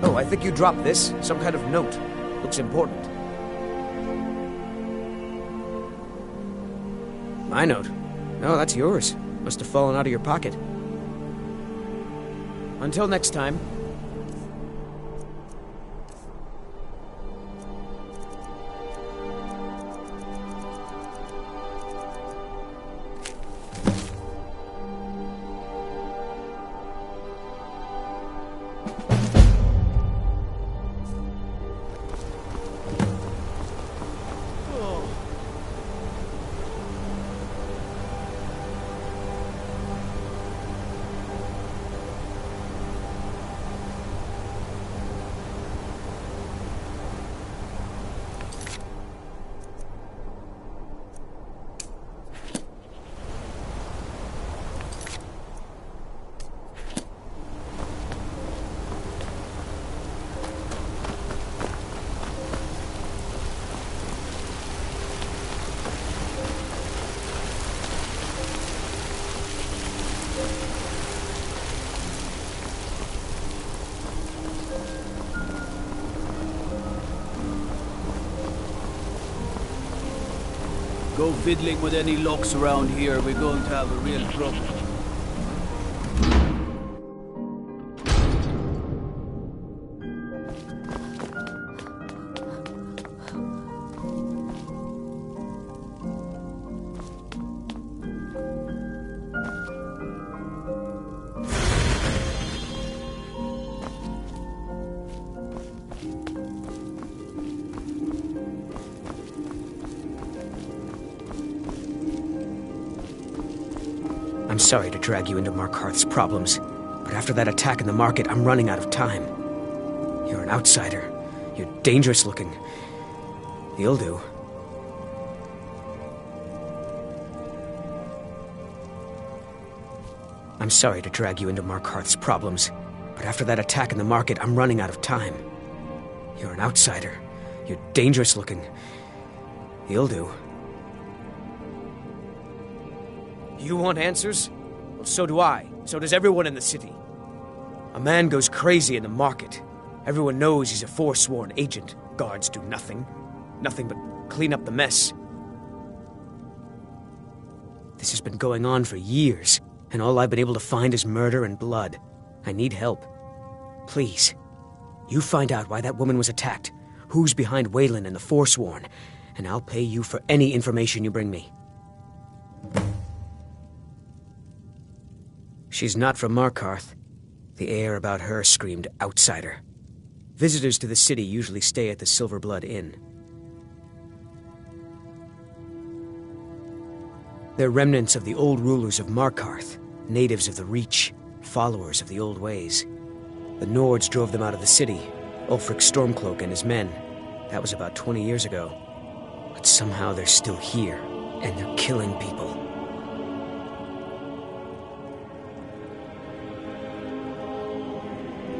Oh, I think you dropped this. Some kind of note. Looks important. My note? No, that's yours. Must have fallen out of your pocket. Until next time. Go fiddling with any locks around here, we're going to have a real trouble. I'm sorry to drag you into Markarth's problems, but after that attack in the market, I'm running out of time. You're an outsider. You're dangerous looking. You'll do. I'm sorry to drag you into Markarth's problems, but after that attack in the market, I'm running out of time. You're an outsider. You're dangerous looking. You'll do. You want answers? Well, so do I. So does everyone in the city. A man goes crazy in the market. Everyone knows he's a forsworn agent. Guards do nothing. Nothing but clean up the mess. This has been going on for years, and all I've been able to find is murder and blood. I need help. Please, you find out why that woman was attacked, who's behind Waylon and the Forsworn, and I'll pay you for any information you bring me. She's not from Markarth. The air about her screamed outsider. Visitors to the city usually stay at the Silver Blood Inn. They're remnants of the old rulers of Markarth, natives of the Reach, followers of the old ways. The Nords drove them out of the city, Ulfric Stormcloak and his men. That was about 20 years ago. But somehow they're still here, and they're killing people.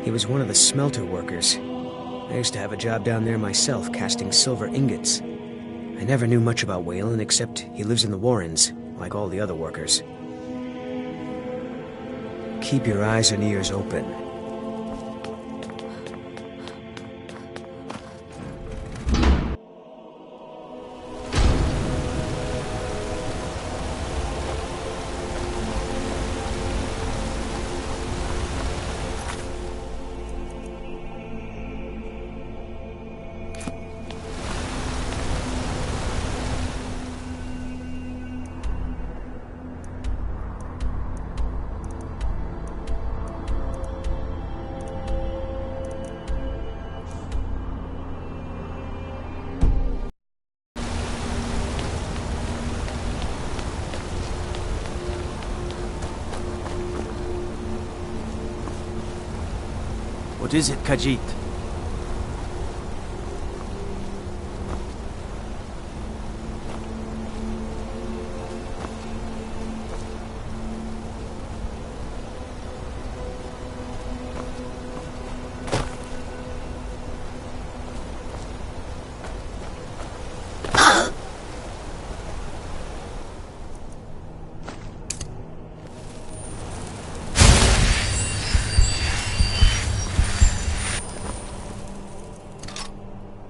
He was one of the smelter workers. I used to have a job down there myself, casting silver ingots. I never knew much about Waylon, except he lives in the Warrens, like all the other workers. keep your eyes and ears open. What is it, Khajiit?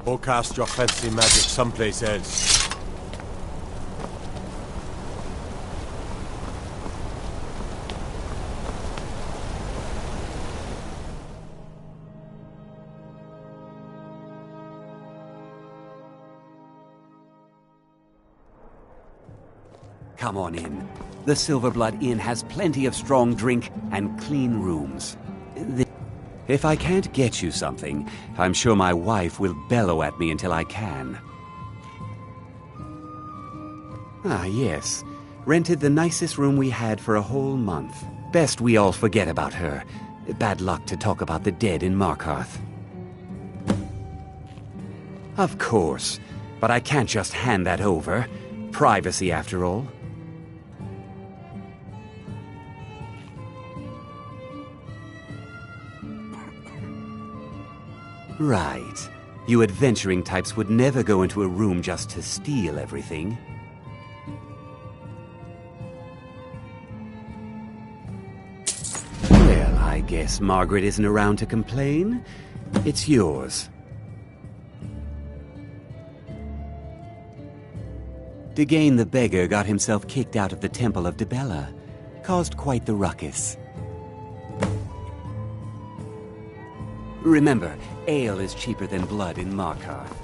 Go cast your fancy magic someplace else. Come on in. The Silverblood Inn has plenty of strong drink and clean rooms. If I can't get you something, I'm sure my wife will bellow at me until I can. Ah, yes. Rented the nicest room we had for a whole month. Best we all forget about her. Bad luck to talk about the dead in Markarth. Of course, but I can't just hand that over. Privacy, after all. Right. You adventuring types would never go into a room just to steal everything. Well, I guess Margaret isn't around to complain. It's yours. Degane the beggar got himself kicked out of the Temple of Dibella. Caused quite the ruckus. Remember, ale is cheaper than blood in Markarth.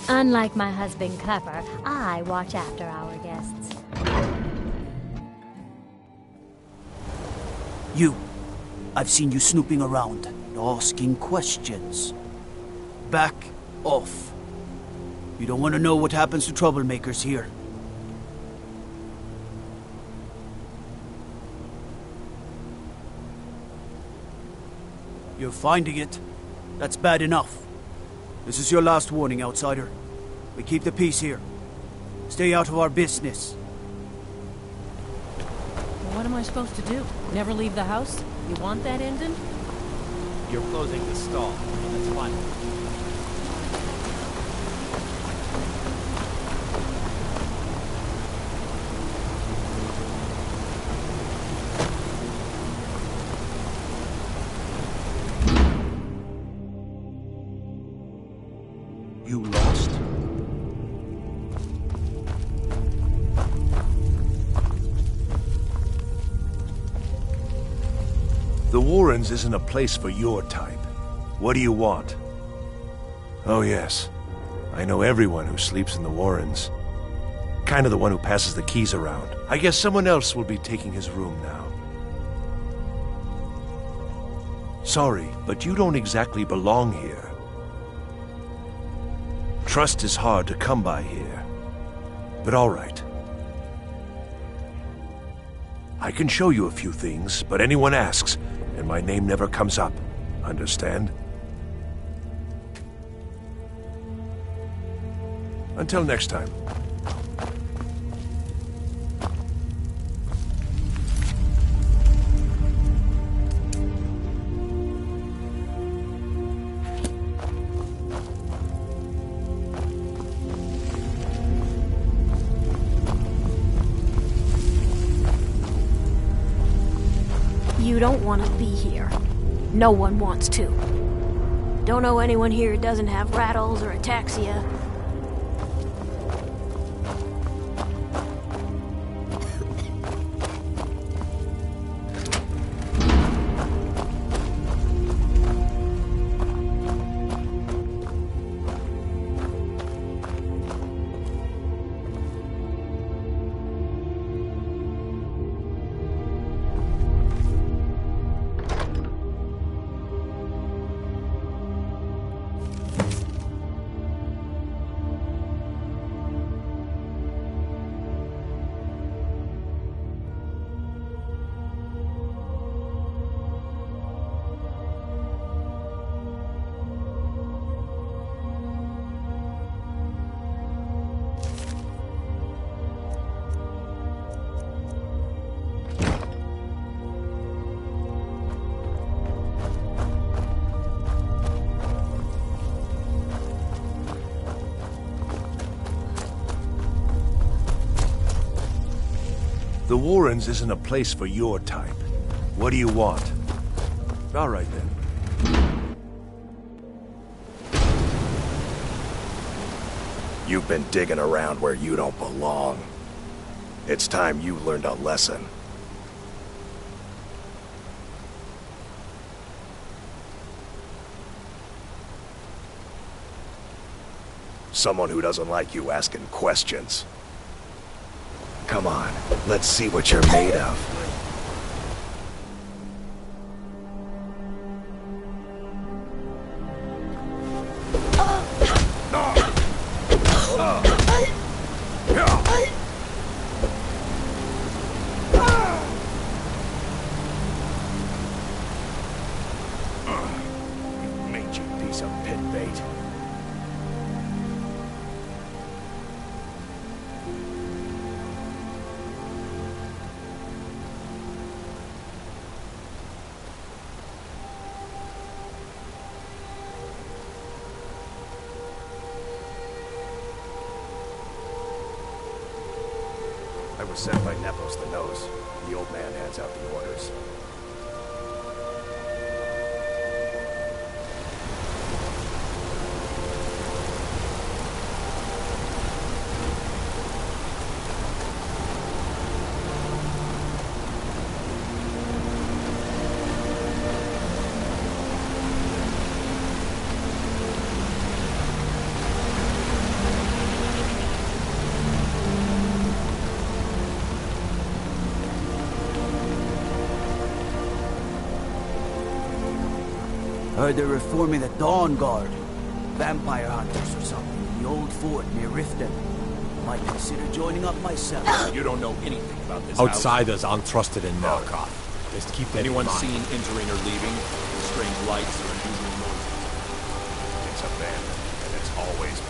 Unlike my husband Clever, I watch after our guests. You. I've seen you snooping around, asking questions. Back off. You don't want to know what happens to troublemakers here. You're finding it. That's bad enough. This is your last warning, outsider. We keep the peace here. Stay out of our business. Well, what am I supposed to do? Never leave the house? You want that ending? You're closing the stall. That's fine. You lost? The Warrens isn't a place for your type. What do you want? Oh yes, I know everyone who sleeps in the Warrens. Kind of the one who passes the keys around. I guess someone else will be taking his room now. Sorry, but you don't exactly belong here. Trust is hard to come by here. But all right. I can show you a few things, but anyone asks, and my name never comes up. Understand? Until next time. You don't want to be here. No one wants to. Don't know anyone here who doesn't have rattles or ataxia. The Warrens isn't a place for your type. What do you want? All right, then. You've been digging around where you don't belong. It's time you learned a lesson. Someone who doesn't like you asking questions. Come on, let's see what you're made of. Mangy piece of pit bait. I was sent by Nepos the Nose. The old man hands out the orders. Heard they're reforming the Dawn Guard. Vampire hunters or something in the old fort near Riften. Might consider joining up myself. You don't know anything about this Outsiders aren't trusted in Narkov. Just keep that Anyone in mind. seen entering or leaving? Strange lights or unusual noises? It's abandoned. always.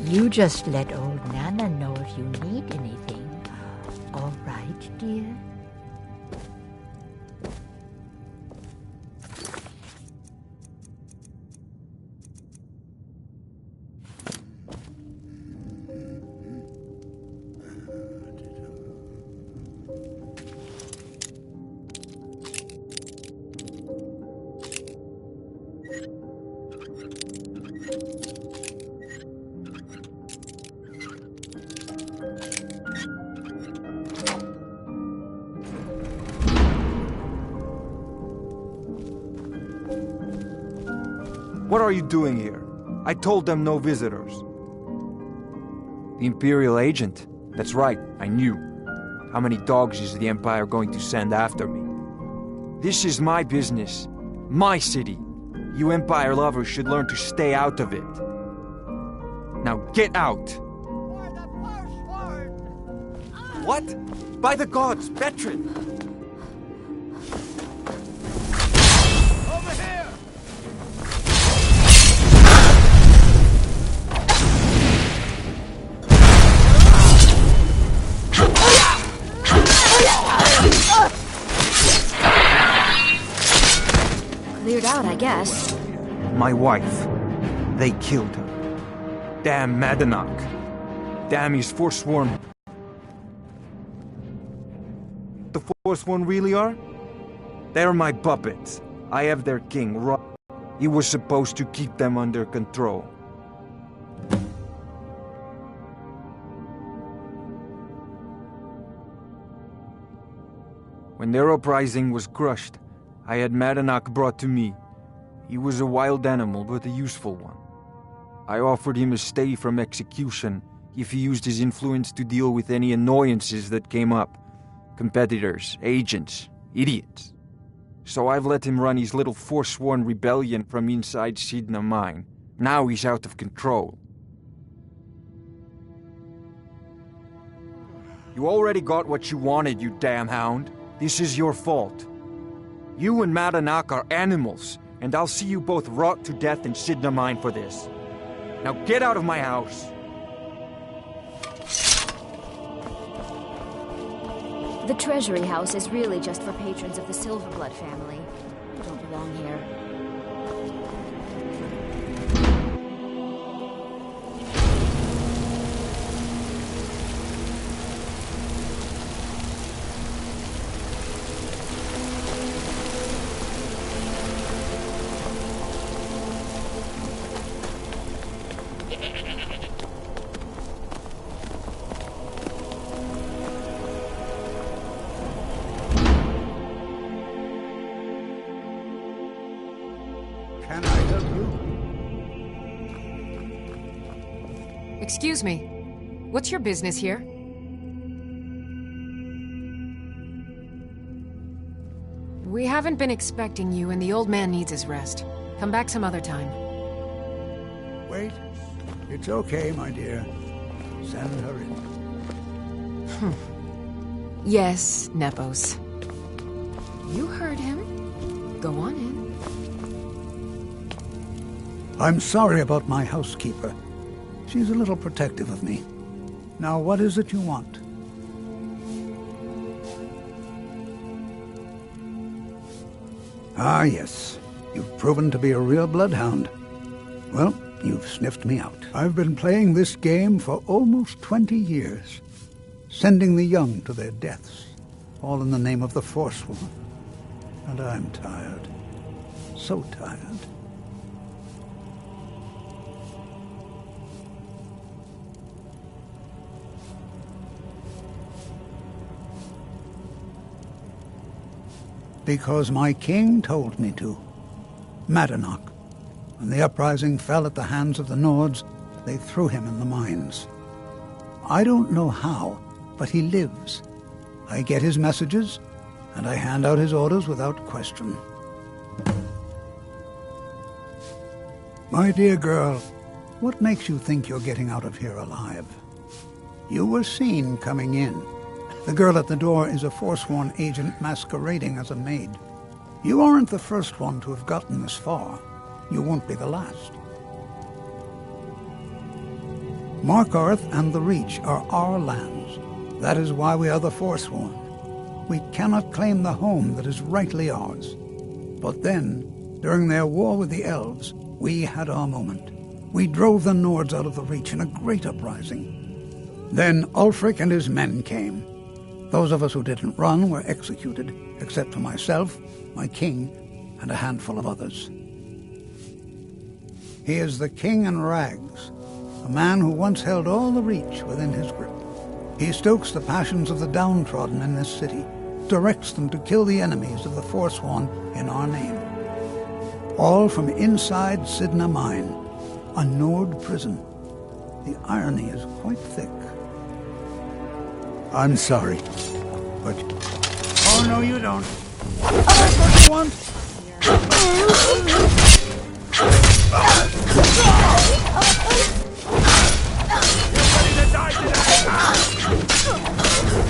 You just let old Nana know if you need anything. All right, dear? What are you doing here? I told them no visitors. The Imperial agent? That's right, I knew. How many dogs is the Empire going to send after me? This is my business. My city. You Empire lovers should learn to stay out of it. Now get out! What? By the gods, Bertrand! Over here! Cleared out, I guess. My wife. They killed her. Damn Madanach. Damn his forsworn. The forsworn really are? They're my puppets. I have their king, He was supposed to keep them under control. When their uprising was crushed, I had Madanach brought to me. He was a wild animal, but a useful one. I offered him a stay from execution if he used his influence to deal with any annoyances that came up. Competitors, agents, idiots. So I've let him run his little forsworn rebellion from inside Sidna Mine. Now he's out of control. You already got what you wanted, you damn hound. This is your fault. You and Madanach are animals, and I'll see you both rot to death in Sidna Mine for this. Now get out of my house! The Treasury House is really just for patrons of the Silverblood family. You don't belong here. Can I help you? Excuse me. What's your business here? We haven't been expecting you, and the old man needs his rest. Come back some other time. Wait. It's okay, my dear. Send her in. Yes, Nepos. You heard him. Go on in. I'm sorry about my housekeeper. She's a little protective of me. Now, what is it you want? Ah, yes. You've proven to be a real bloodhound. Well, you've sniffed me out. I've been playing this game for almost 20 years, sending the young to their deaths, all in the name of the Forsworn. And I'm tired. So tired. Because my king told me to. Madanach. When the uprising fell at the hands of the Nords, they threw him in the mines. I don't know how, but he lives. I get his messages, and I hand out his orders without question. My dear girl, what makes you think you're getting out of here alive? You were seen coming in. The girl at the door is a forsworn agent masquerading as a maid. You aren't the first one to have gotten this far. You won't be the last. Markarth and the Reach are our lands. That is why we are the Forsworn. We cannot claim the home that is rightly ours. But then, during their war with the elves, we had our moment. We drove the Nords out of the Reach in a great uprising. Then Ulfric and his men came. Those of us who didn't run were executed, except for myself, my king, and a handful of others. He is the King in Rags, a man who once held all the Reach within his grip. He stokes the passions of the downtrodden in this city, directs them to kill the enemies of the Forsworn in our name. All from inside Sidna Mine, a Nord prison. The irony is quite thick. I'm sorry, but... Oh, no, you don't. That's what you want?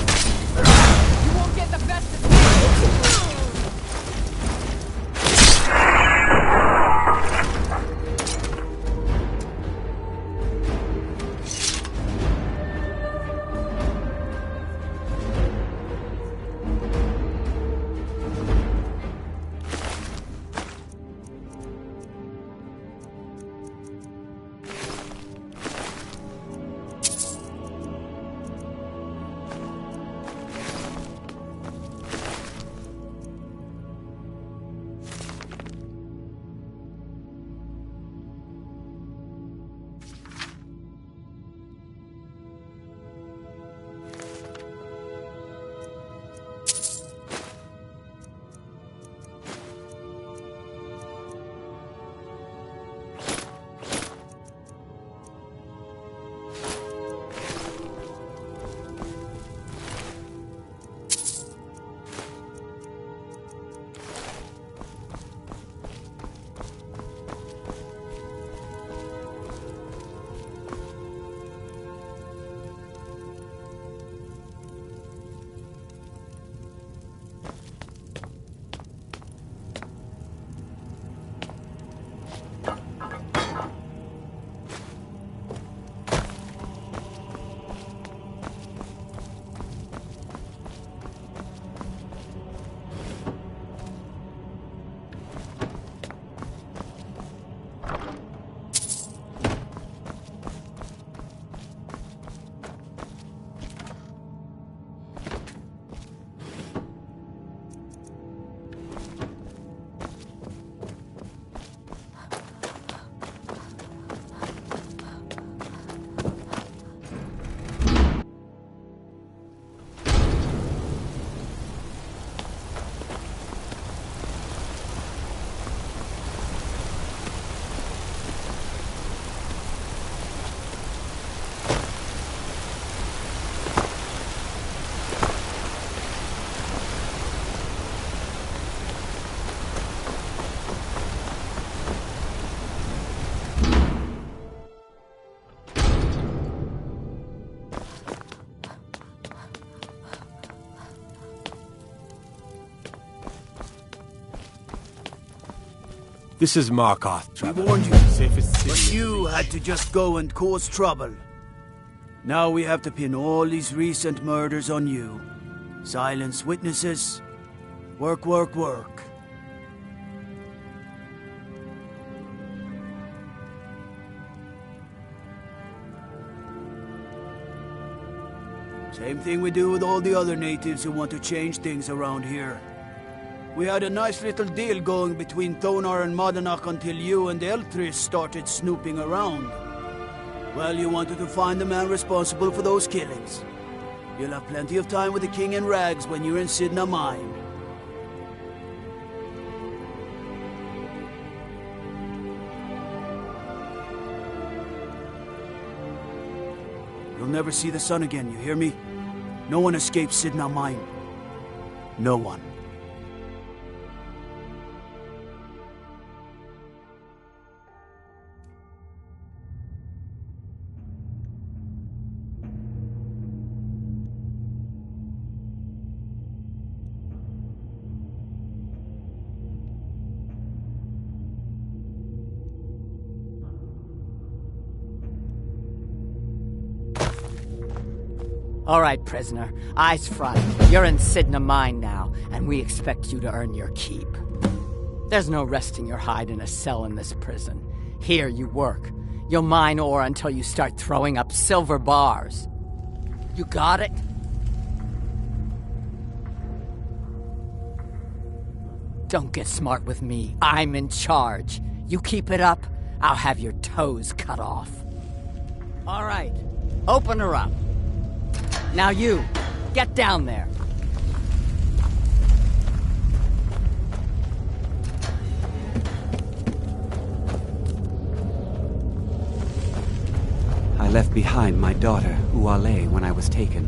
You won't get the best of me! This is Markarth, We Trevor. warned you, Safest city but in you the had to just go and cause trouble. Now we have to pin all these recent murders on you. Silence witnesses. Work, work, work. Same thing we do with all the other natives who want to change things around here. We had a nice little deal going between Thonar and Madanach until you and Elthris started snooping around. Well, you wanted to find the man responsible for those killings. You'll have plenty of time with the King in Rags when you're in Sidna Mine. You'll never see the sun again, you hear me? No one escapes Sidna Mine. No one. All right, prisoner. Eyes front. You're in Sidna Mine now, and we expect you to earn your keep. There's no resting your hide in a cell in this prison. Here you work. You'll mine ore until you start throwing up silver bars. You got it? Don't get smart with me. I'm in charge. You keep it up, I'll have your toes cut off. All right, open her up. Now you, get down there. I left behind my daughter, Uale, when I was taken.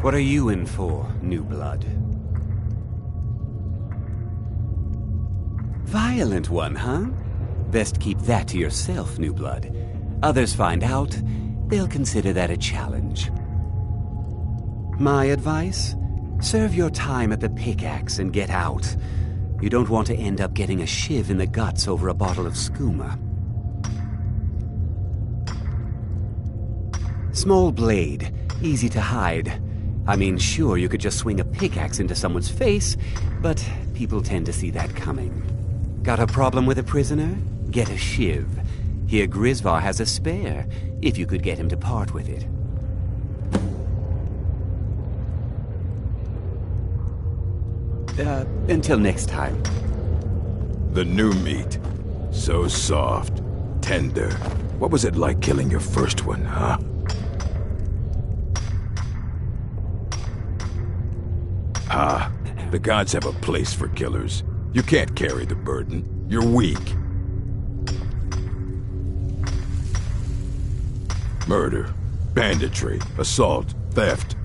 What are you in for, new blood? Violent one, huh? Best keep that to yourself, new blood. Others find out, they'll consider that a challenge. My advice? Serve your time at the pickaxe and get out. You don't want to end up getting a shiv in the guts over a bottle of skooma. Small blade, easy to hide. I mean, sure, you could just swing a pickaxe into someone's face, but people tend to see that coming. Got a problem with a prisoner? Get a shiv. Here Grisvar has a spare, if you could get him to part with it. Until next time. The new meat. So soft, tender. What was it like killing your first one, huh? Ah, the gods have a place for killers. You can't carry the burden. You're weak. Murder, banditry, assault, theft,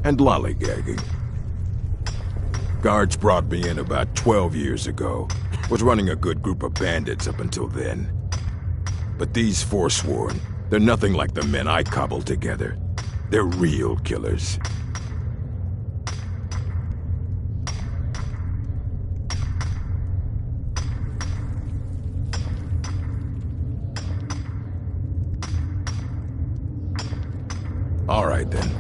and lollygagging. Guards brought me in about 12 years ago. Was running a good group of bandits up until then. But these Forsworn, they're nothing like the men I cobbled together. They're real killers. All right, then.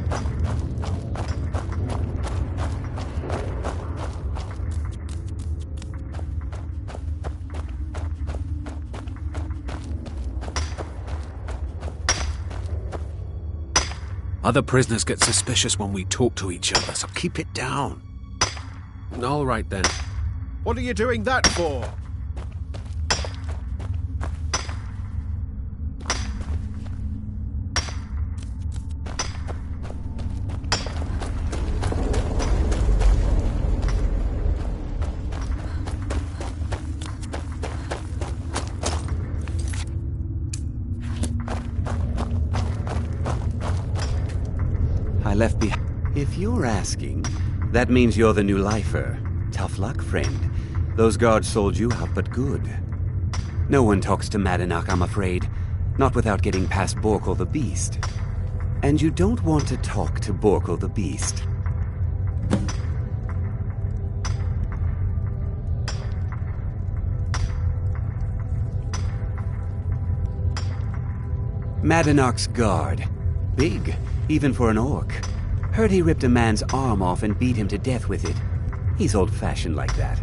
Other prisoners get suspicious when we talk to each other, so keep it down. All right, then. What are you doing that for? I left behind. If you're asking, that means you're the new lifer. Tough luck, friend. Those guards sold you out, but good. No one talks to Madanak, I'm afraid. Not without getting past Borkul the Beast. And you don't want to talk to Borkul the Beast. Madanak's guard. Big, even for an orc. Heard he ripped a man's arm off and beat him to death with it. He's old-fashioned like that.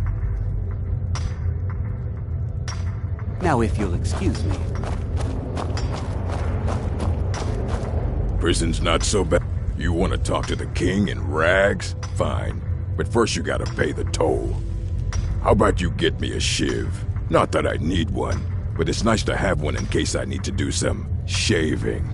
Now, if you'll excuse me. Prison's not so bad. You want to talk to the king in rags? Fine. But first you gotta pay the toll. How about you get me a shiv? Not that I need one, but it's nice to have one in case I need to do some shaving.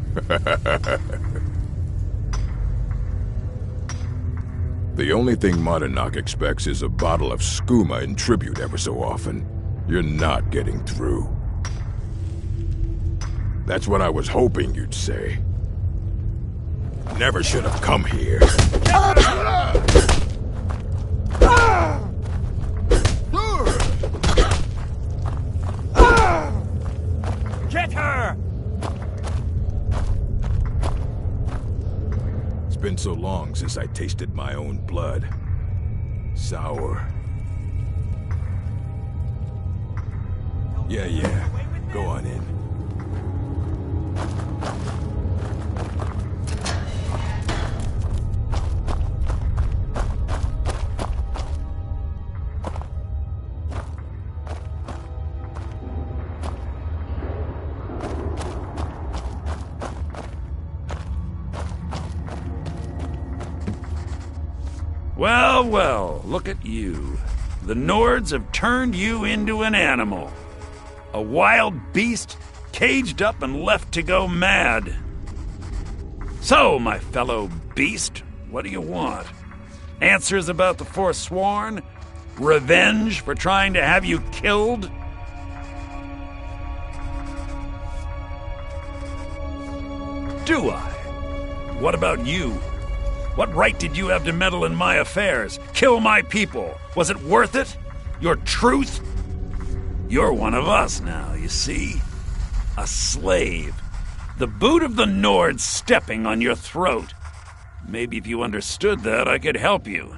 The only thing Madanak expects is a bottle of skooma in tribute ever so often. You're not getting through. That's what I was hoping you'd say. Never should have come here. Get her! It's been so long since I tasted my own blood. Sour. Yeah, go on in. Well, well, look at you. The Nords have turned you into an animal. A wild beast, caged up and left to go mad. So, my fellow beast, what do you want? Answers about the Forsworn? Revenge for trying to have you killed? Do I? What about you? What right did you have to meddle in my affairs? Kill my people? Was it worth it? Your truth? You're one of us now, you see? A slave. The boot of the Nords stepping on your throat. Maybe if you understood that, I could help you.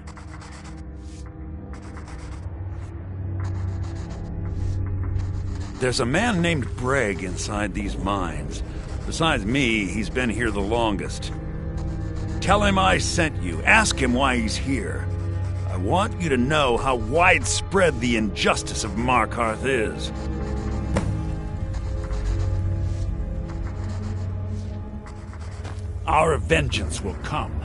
There's a man named Breg inside these mines. Besides me, he's been here the longest. Tell him I sent you. Ask him why he's here. I want you to know how widespread the injustice of Markarth is. Our vengeance will come.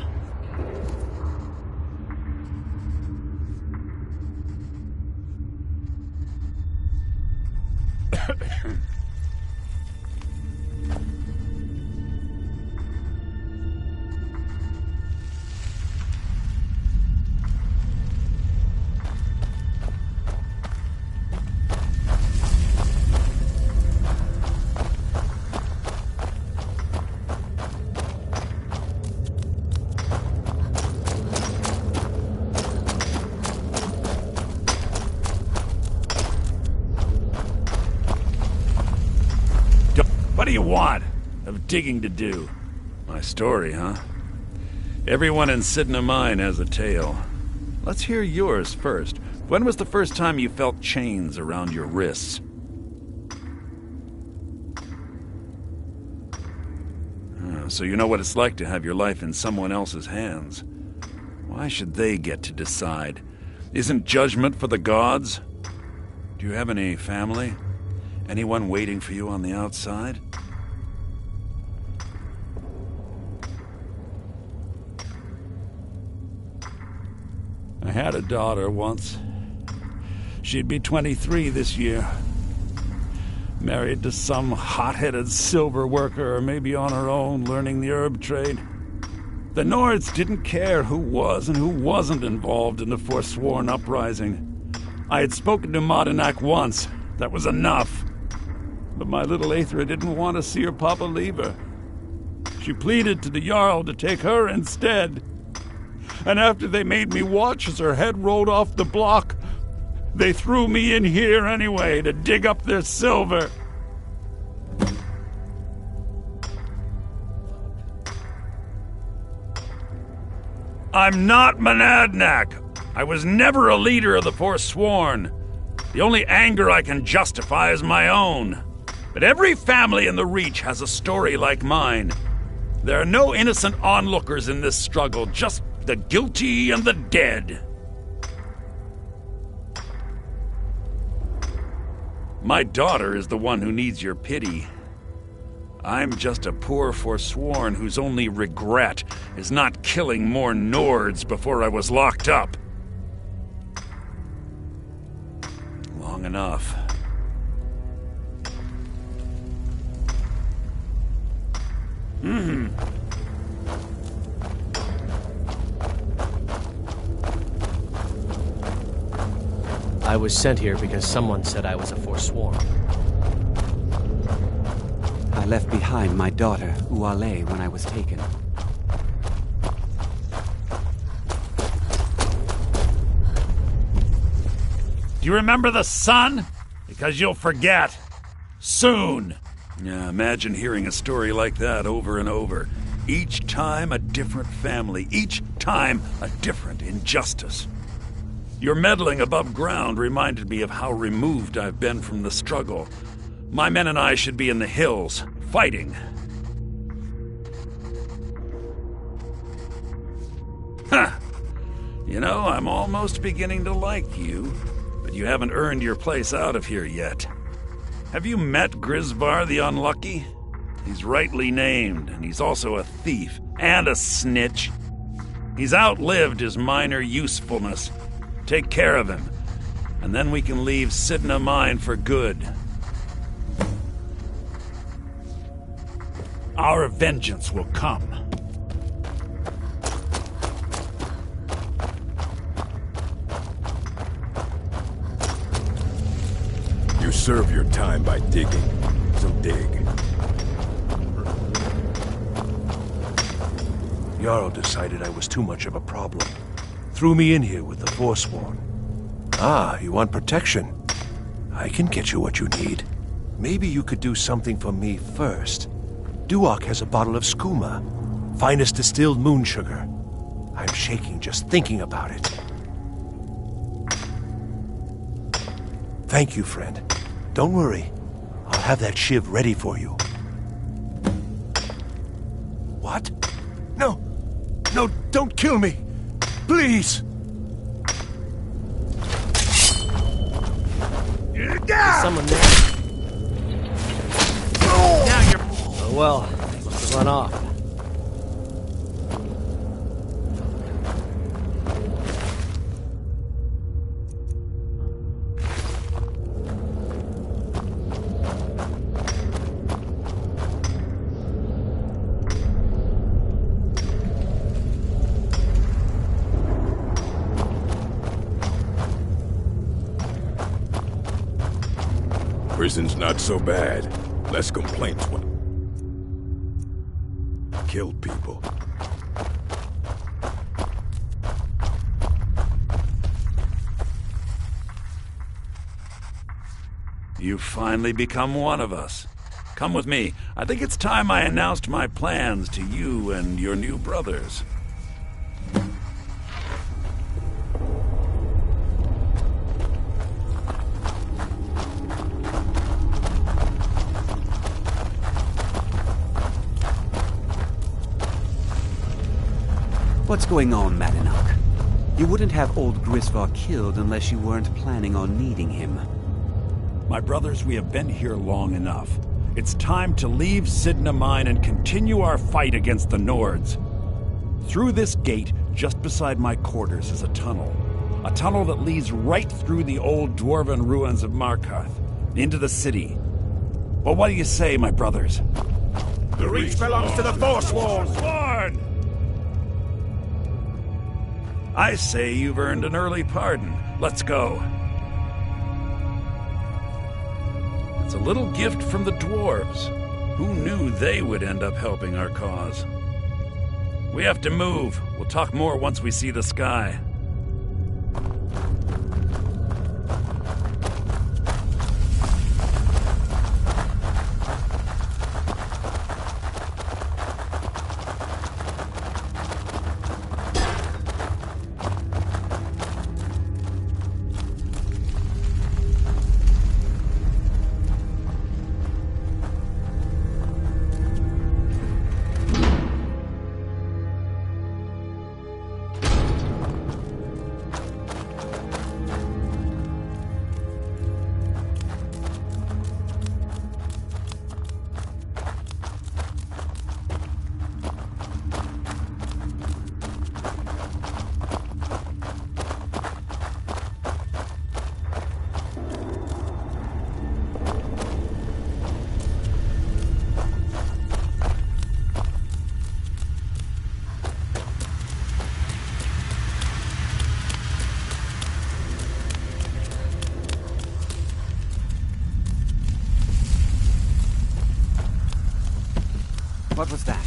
What do you want? Of digging to do? My story, huh? Everyone in Sidna Mine has a tale. Let's hear yours first. When was the first time you felt chains around your wrists? So you know what it's like to have your life in someone else's hands. Why should they get to decide? Isn't judgment for the gods? Do you have any family? Anyone waiting for you on the outside? I had a daughter once. She'd be 23 this year. Married to some hot-headed silver worker, or maybe on her own, learning the herb trade. The Nords didn't care who was and who wasn't involved in the Forsworn uprising. I had spoken to Madanak once. That was enough. But my little Aethra didn't want to see her papa leave her. She pleaded to the Jarl to take her instead. And after they made me watch as her head rolled off the block, they threw me in here anyway to dig up their silver. I'm not Monadnak. I was never a leader of the Forsworn. The only anger I can justify is my own. But every family in the Reach has a story like mine. There are no innocent onlookers in this struggle, just the guilty and the dead. My daughter is the one who needs your pity. I'm just a poor Forsworn whose only regret is not killing more Nords before I was locked up. Long enough. I was sent here because someone said I was a Forsworn. I left behind my daughter, Uale, when I was taken. Do you remember the sun? Because you'll forget. Soon. Yeah, imagine hearing a story like that over and over. Each time a different family. Each time a different injustice. Your meddling above ground reminded me of how removed I've been from the struggle. My men and I should be in the hills, fighting. Huh. You know, I'm almost beginning to like you, but you haven't earned your place out of here yet. Have you met Grisvar the Unlucky? He's rightly named, and he's also a thief and a snitch. He's outlived his minor usefulness. Take care of him, and then we can leave Sidna Mine for good. Our vengeance will come. You serve your time by digging, so dig. Jarl decided I was too much of a problem. Threw me in here with the Forsworn. Ah, you want protection? I can get you what you need. Maybe you could do something for me first. Duok has a bottle of skooma, finest distilled moon sugar. I'm shaking just thinking about it. Thank you, friend. Don't worry. I'll have that shiv ready for you. What? No! No, don't kill me! Please! Is someone there? Now you're... Oh well, must have run off. Prison's not so bad. Less complaints when killed people. You've finally become one of us. Come with me. I think it's time I announced my plans to you and your new brothers. What's going on, Madanach? You wouldn't have old Grisvar killed unless you weren't planning on needing him. My brothers, we have been here long enough. It's time to leave Sidna Mine and continue our fight against the Nords. Through this gate, just beside my quarters, is a tunnel. A tunnel that leads right through the old dwarven ruins of Markarth, into the city. Well, what do you say, my brothers? The Reach belongs to the Forsworn! Forsworn! I say you've earned an early pardon. Let's go. It's a little gift from the dwarves. Who knew they would end up helping our cause? We have to move. We'll talk more once we see the sky. What was that?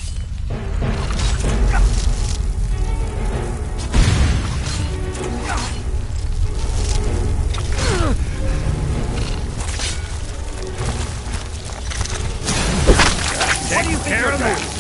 Take care of that.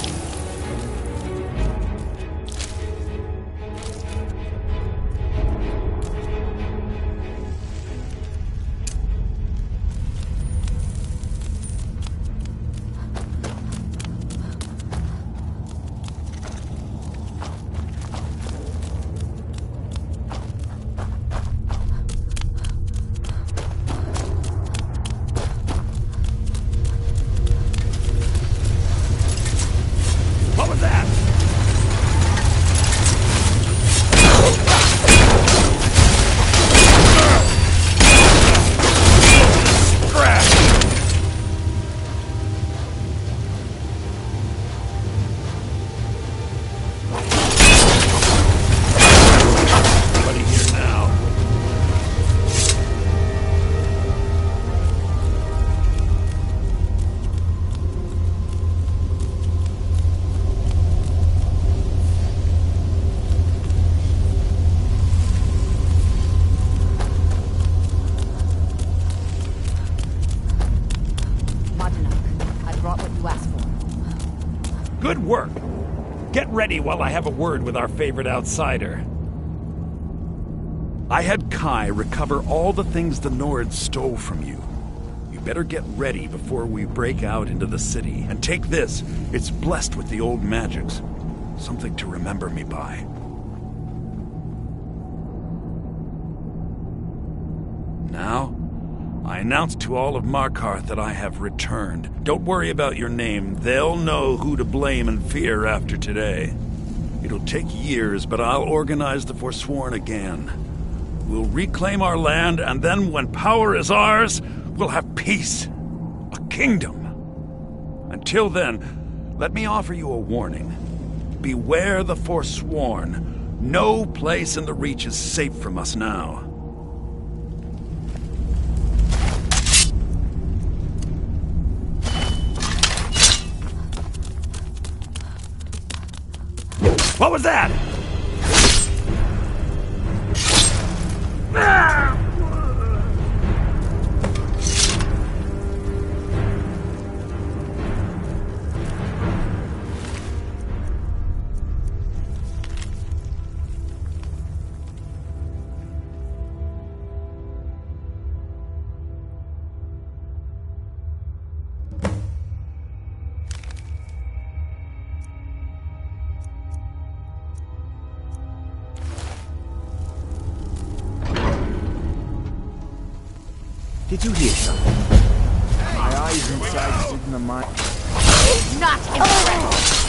Good work. Get ready while I have a word with our favorite outsider. I had Kai recover all the things the Nords stole from you. You better get ready before we break out into the city. And take this. It's blessed with the old magics. Something to remember me by. Now, I announce to all of Markarth that I have returned. Don't worry about your name. They'll know who to blame and fear after today. It'll take years, but I'll organize the Forsworn again. We'll reclaim our land, and then when power is ours, we'll have peace. A kingdom. Until then, let me offer you a warning. Beware the Forsworn. No place in the Reach is safe from us now. What was that? Did you hear something? My eyes inside Sigma Mind. Not impressed.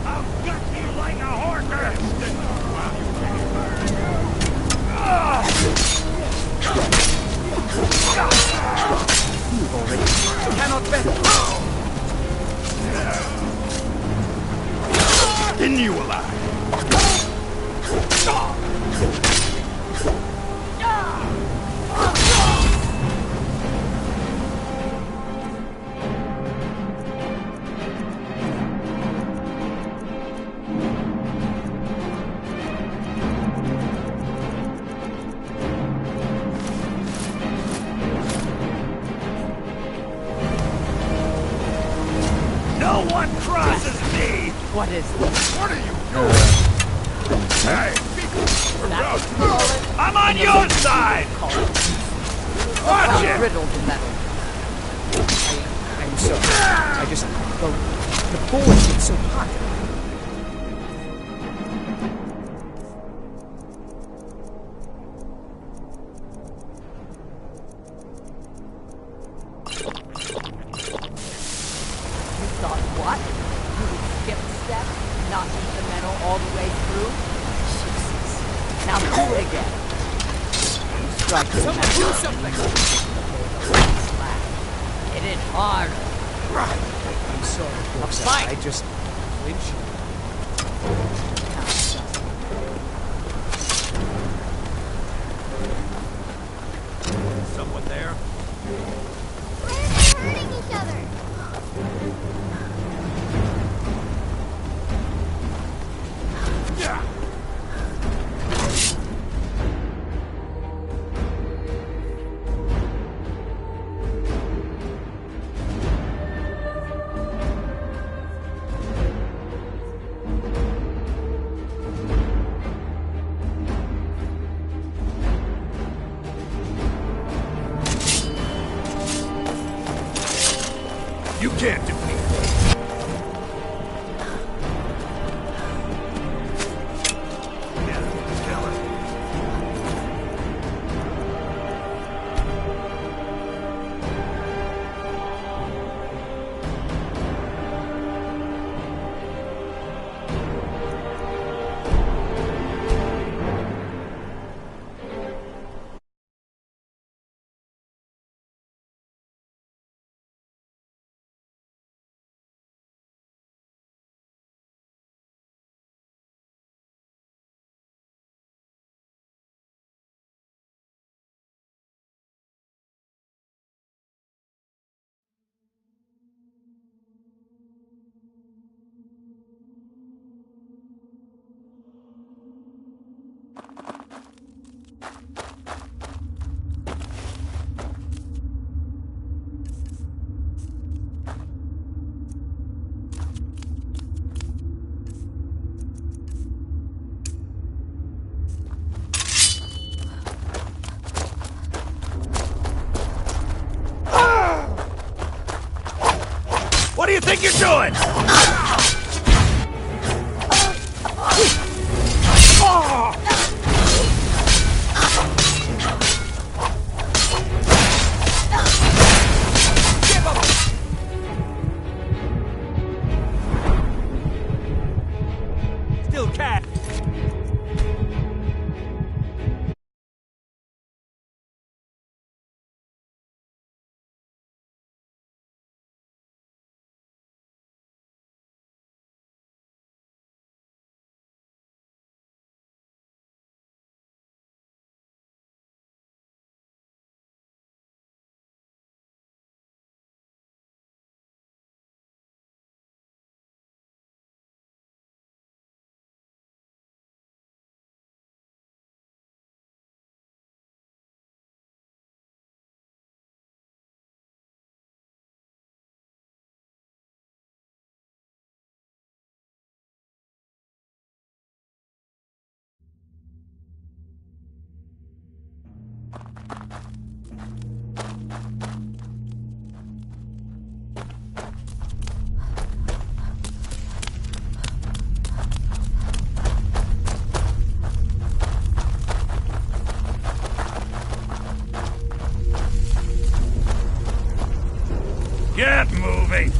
I'll gut you like a horse. You've already cannot bet. Then you alive. No one crosses me! What is this? What are you doing? Hey! I'm on your side! Watch it! Riddled the metal. I'm sorry. I just... The boards get so hot. What? You would skip a step, not eat the metal all the way through? Jesus. Now do it again. You strike the Someone metal. do something! Hit it harder. I'm sorry, folks. Fight. I just... flinch. Someone there? They're hurting each other. You can't do think you're doing? Still cat. Get moving!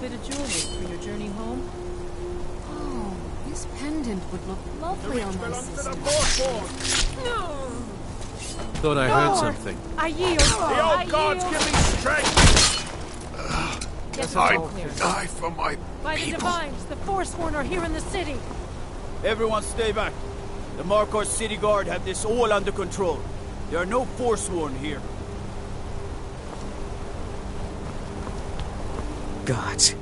Bit of jewelry for your journey home? Oh, this pendant would look lovely on my sister. Thought I heard something. I yield. The old gods give me strength! Yes, it's I all clear. die for my By the Divines, the Forsworn are here in the city. Everyone stay back. The Markor City Guard have this all under control. There are no Forsworn here. Gods.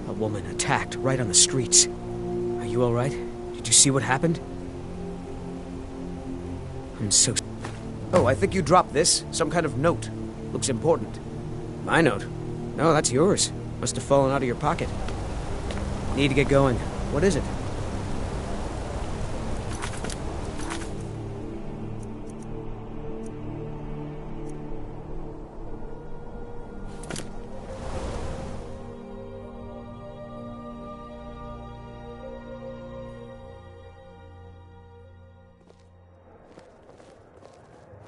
A woman attacked right on the streets. Are you alright? Did you see what happened? I'm so... Oh, I think you dropped this. Some kind of note. Looks important. My note? No, that's yours. Must have fallen out of your pocket. Need to get going. What is it?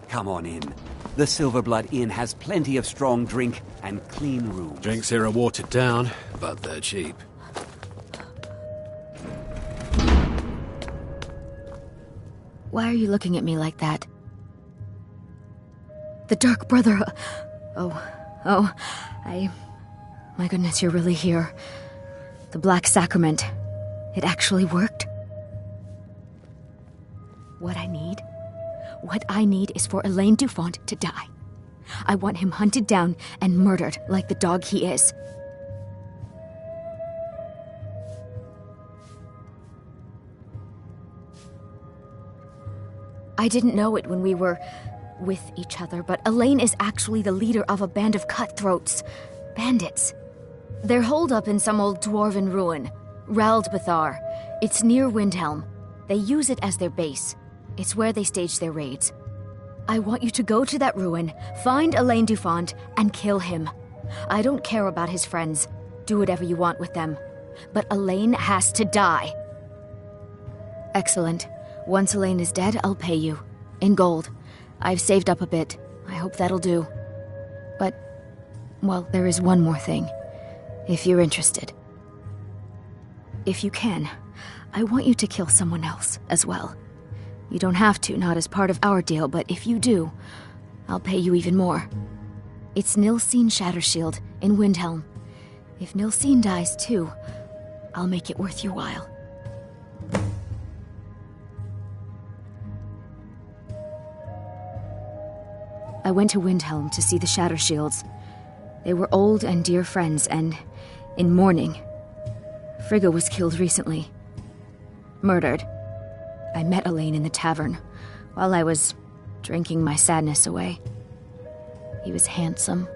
Come on in. The Silverblood Inn has plenty of strong drink and clean rooms. Drinks here are watered down, but they're cheap. Why are you looking at me like that? The Dark Brother... My goodness, you're really here. The Black Sacrament. It actually worked? What I need is for Elaine Dufont to die. I want him hunted down and murdered like the dog he is. I didn't know it when we were with each other, but Elaine is actually the leader of a band of cutthroats. Bandits. They're holed up in some old dwarven ruin. Raldbathar. It's near Windhelm. They use it as their base. It's where they stage their raids. I want you to go to that ruin, find Elaine Dufont, and kill him. I don't care about his friends. Do whatever you want with them. But Elaine has to die. Excellent. Once Elaine is dead, I'll pay you. In gold. I've saved up a bit. I hope that'll do. But, well, there is one more thing. If you're interested. If you can, I want you to kill someone else as well. You don't have to, not as part of our deal, but if you do, I'll pay you even more. It's Nilsine Shattershield in Windhelm. If Nilsine dies too, I'll make it worth your while. I went to Windhelm to see the Shattershields. They were old and dear friends, and in mourning. Frigga was killed recently. Murdered. I met Elaine in the tavern, while I was drinking my sadness away. He was handsome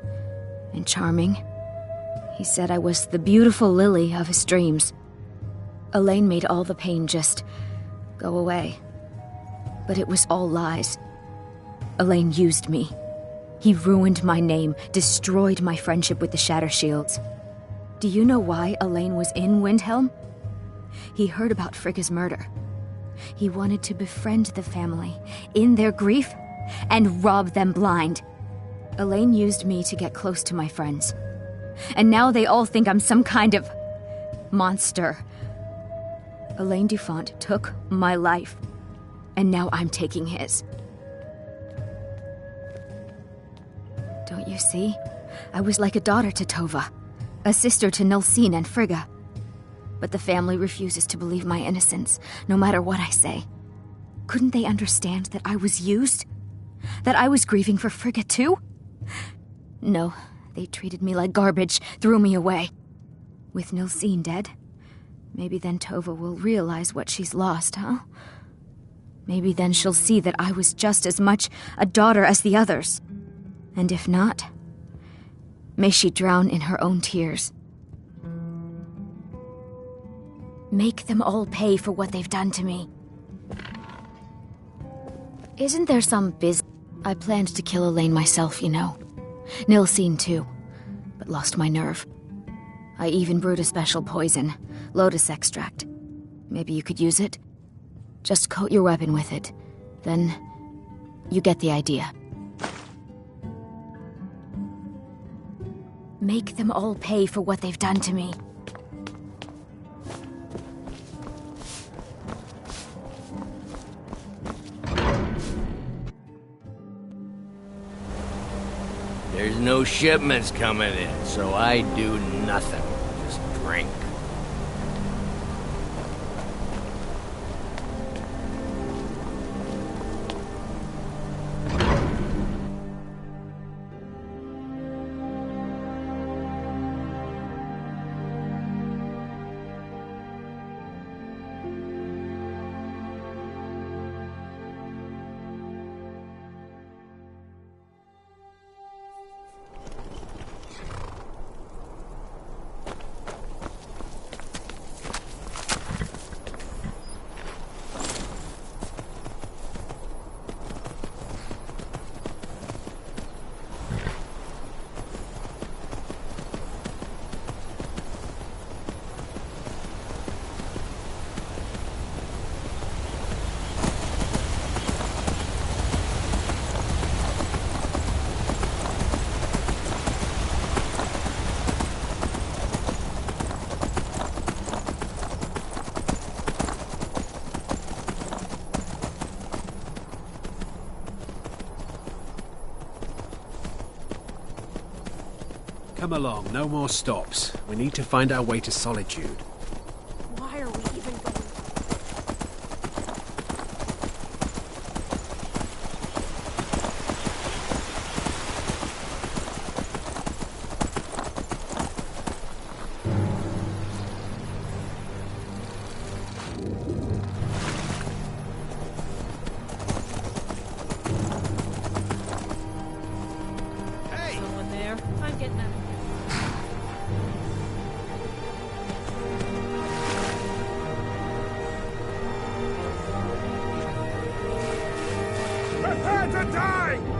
and charming. He said I was the beautiful lily of his dreams. Elaine made all the pain just go away. But it was all lies. Elaine used me. He ruined my name, destroyed my friendship with the Shattershields. Do you know why Elaine was in Windhelm? He heard about Frigga's murder. He wanted to befriend the family in their grief and rob them blind. Elaine used me to get close to my friends. And now they all think I'm some kind of monster. Elaine Dufont took my life, and now I'm taking his. Don't you see? I was like a daughter to Tova, a sister to Nilsine and Frigga. But the family refuses to believe my innocence, no matter what I say. Couldn't they understand that I was used? That I was grieving for Frigga too? No, they treated me like garbage, threw me away. With Nilsine dead, maybe then Tova will realize what she's lost, huh? Maybe then she'll see that I was just as much a daughter as the others. And if not, may she drown in her own tears. Make them all pay for what they've done to me. Isn't there some I planned to kill Elaine myself, you know. Nilsine too, but lost my nerve. I even brewed a special poison, lotus extract. Maybe you could use it? Just coat your weapon with it. Then, you get the idea. Make them all pay for what they've done to me. There's no shipments coming in, so I do nothing. Just drink. Come along, no more stops. We need to find our way to Solitude. Why are we even going? Someone there? I'm getting out. Prepare to die!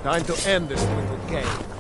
Time to end this little game.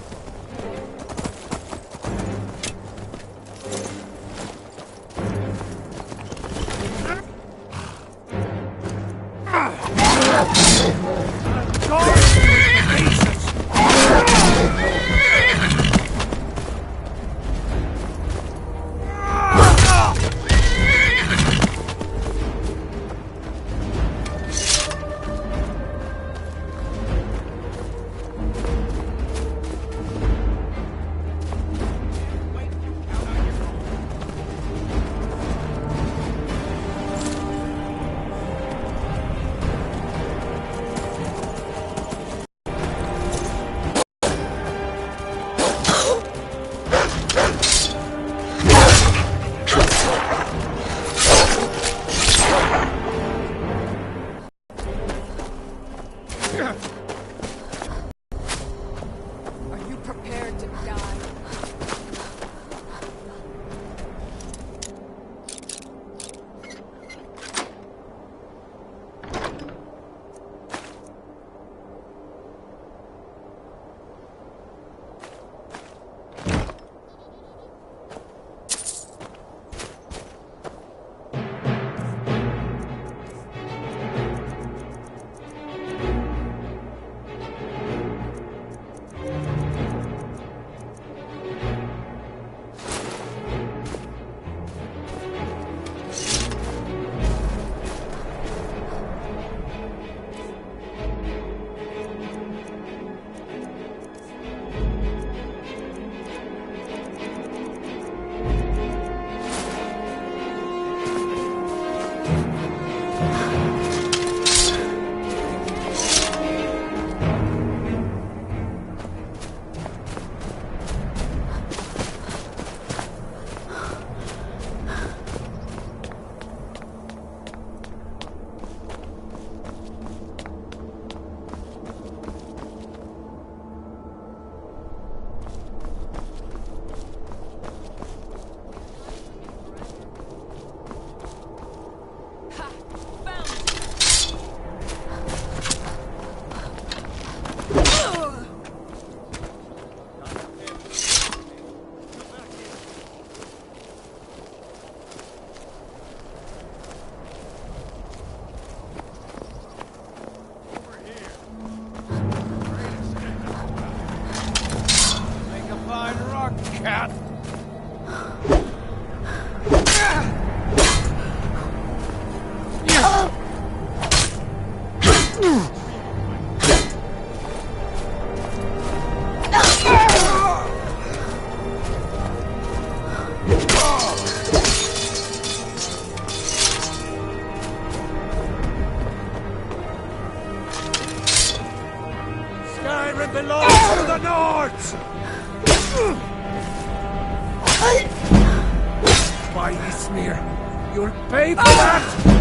belongs to the Nords! By Ismir, you'll pay for that!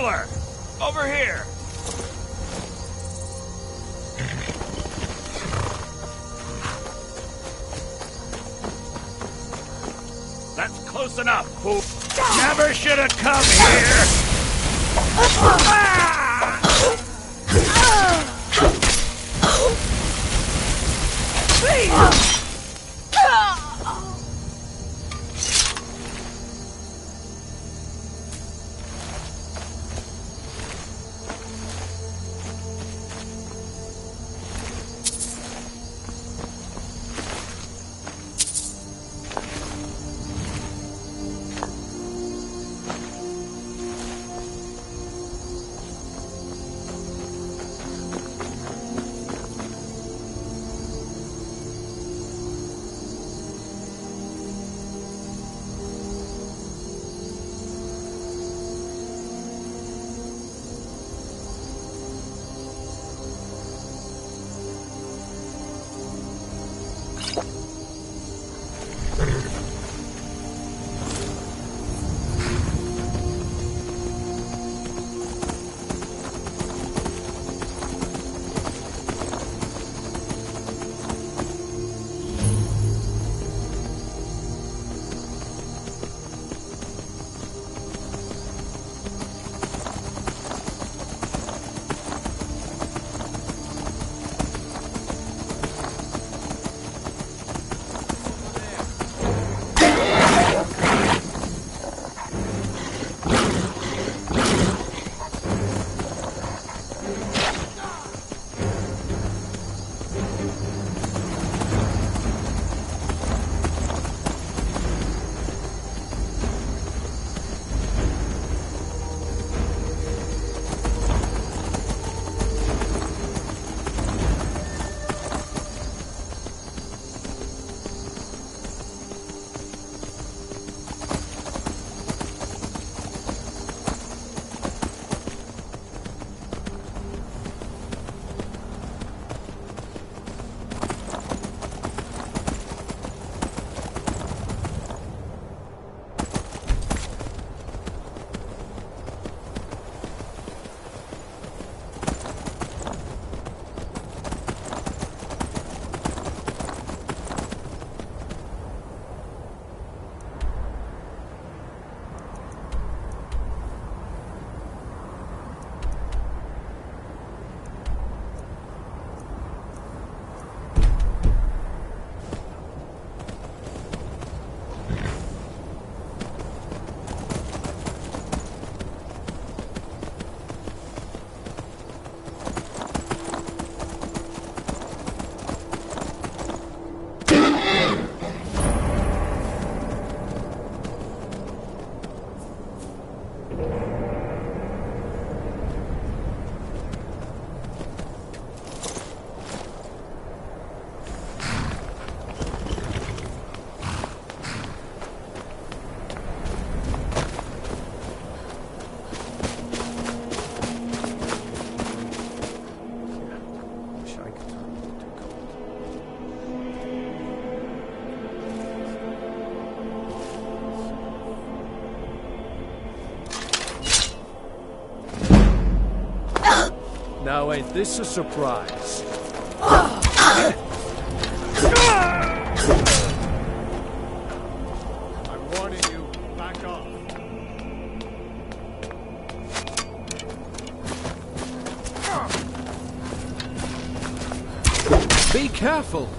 traveler! Over here! That's close enough, fool. Never should have come here! Now ain't this a surprise? I'm warning you, back off. Be careful!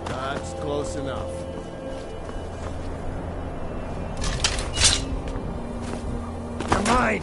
That's close enough. Mine!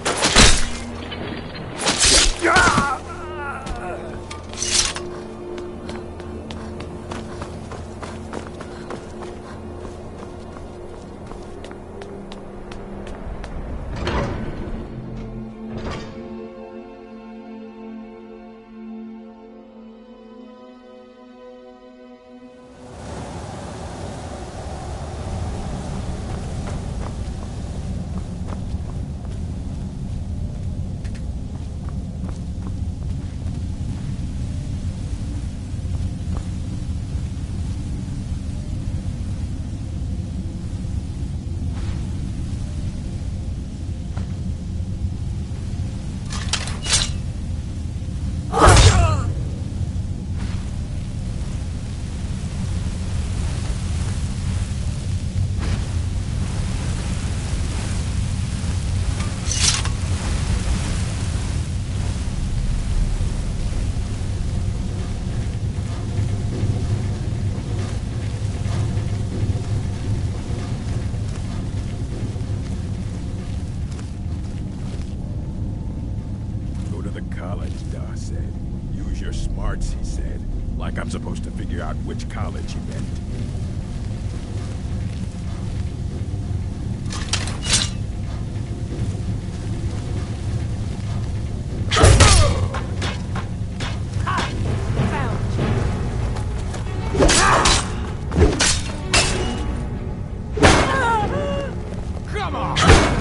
your smarts, he said. Like I'm supposed to figure out which college he meant.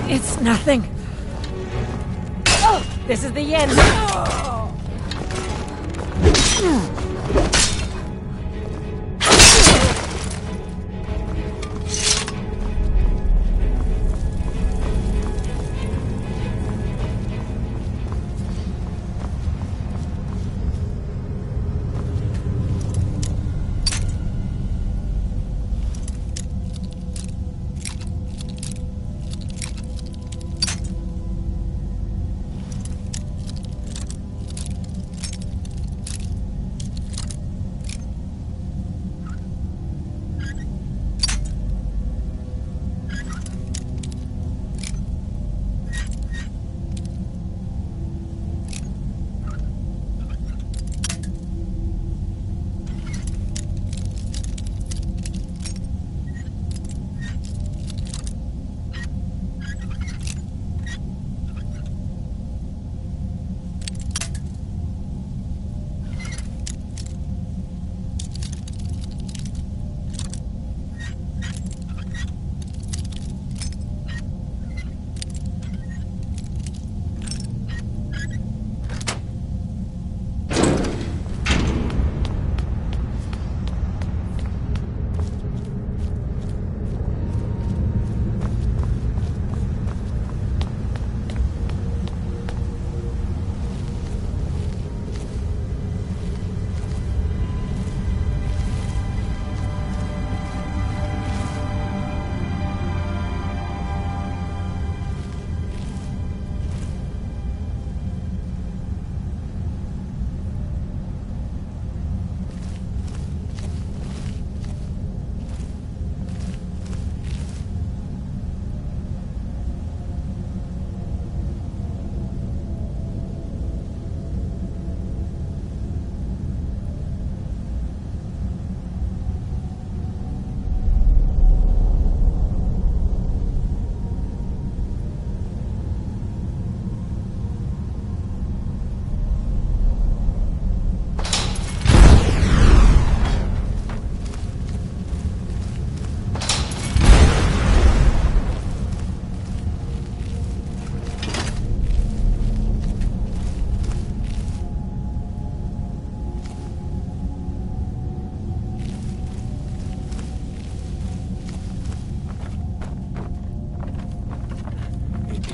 It's nothing. Oh, this is the end.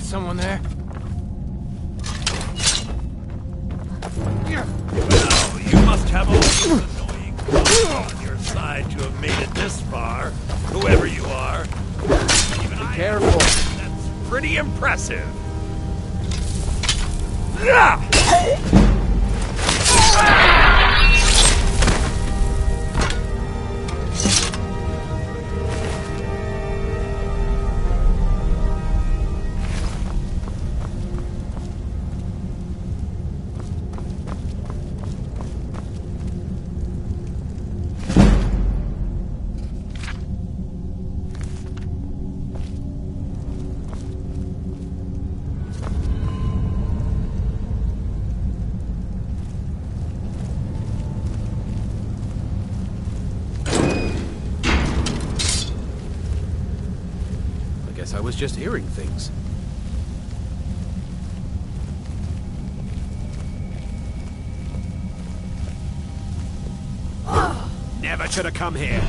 Someone there? Well, you must have a lot of annoying people on your side to have made it this far, whoever you are. Even Be careful. That's pretty impressive. I was just hearing things. Never should have come here.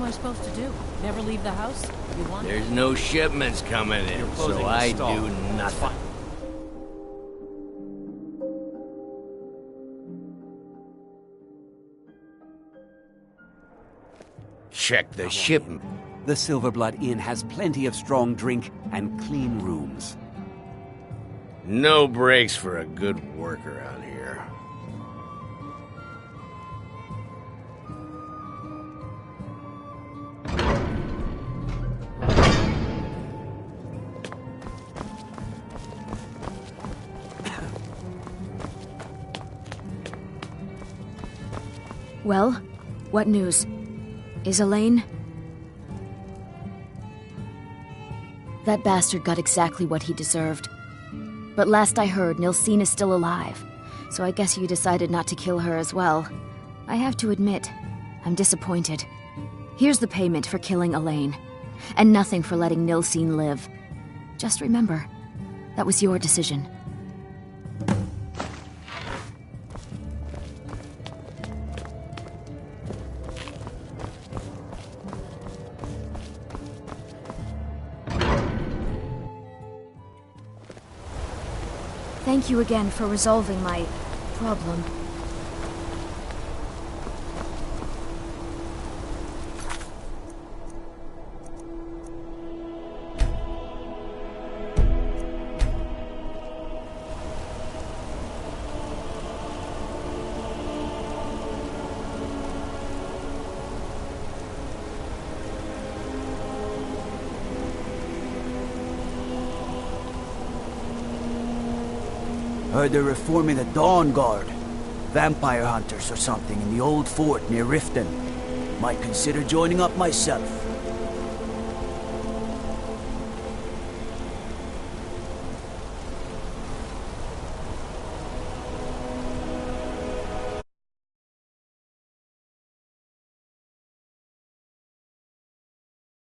I supposed to do? Never leave the house? You want? There's no shipments coming in, so I do nothing. Check the shipment. The Silverblood Inn has plenty of strong drink and clean rooms. No breaks for a good worker out here. Well, what news? Is Elaine? That bastard got exactly what he deserved. But last I heard, Nilsine is still alive, so I guess you decided not to kill her as well. I have to admit, I'm disappointed. Here's the payment for killing Elaine, and nothing for letting Nilsine live. Just remember, that was your decision. Thank you again for resolving my problem. Heard they're reforming the Dawn Guard. Vampire hunters or something in the old fort near Riften. Might consider joining up myself.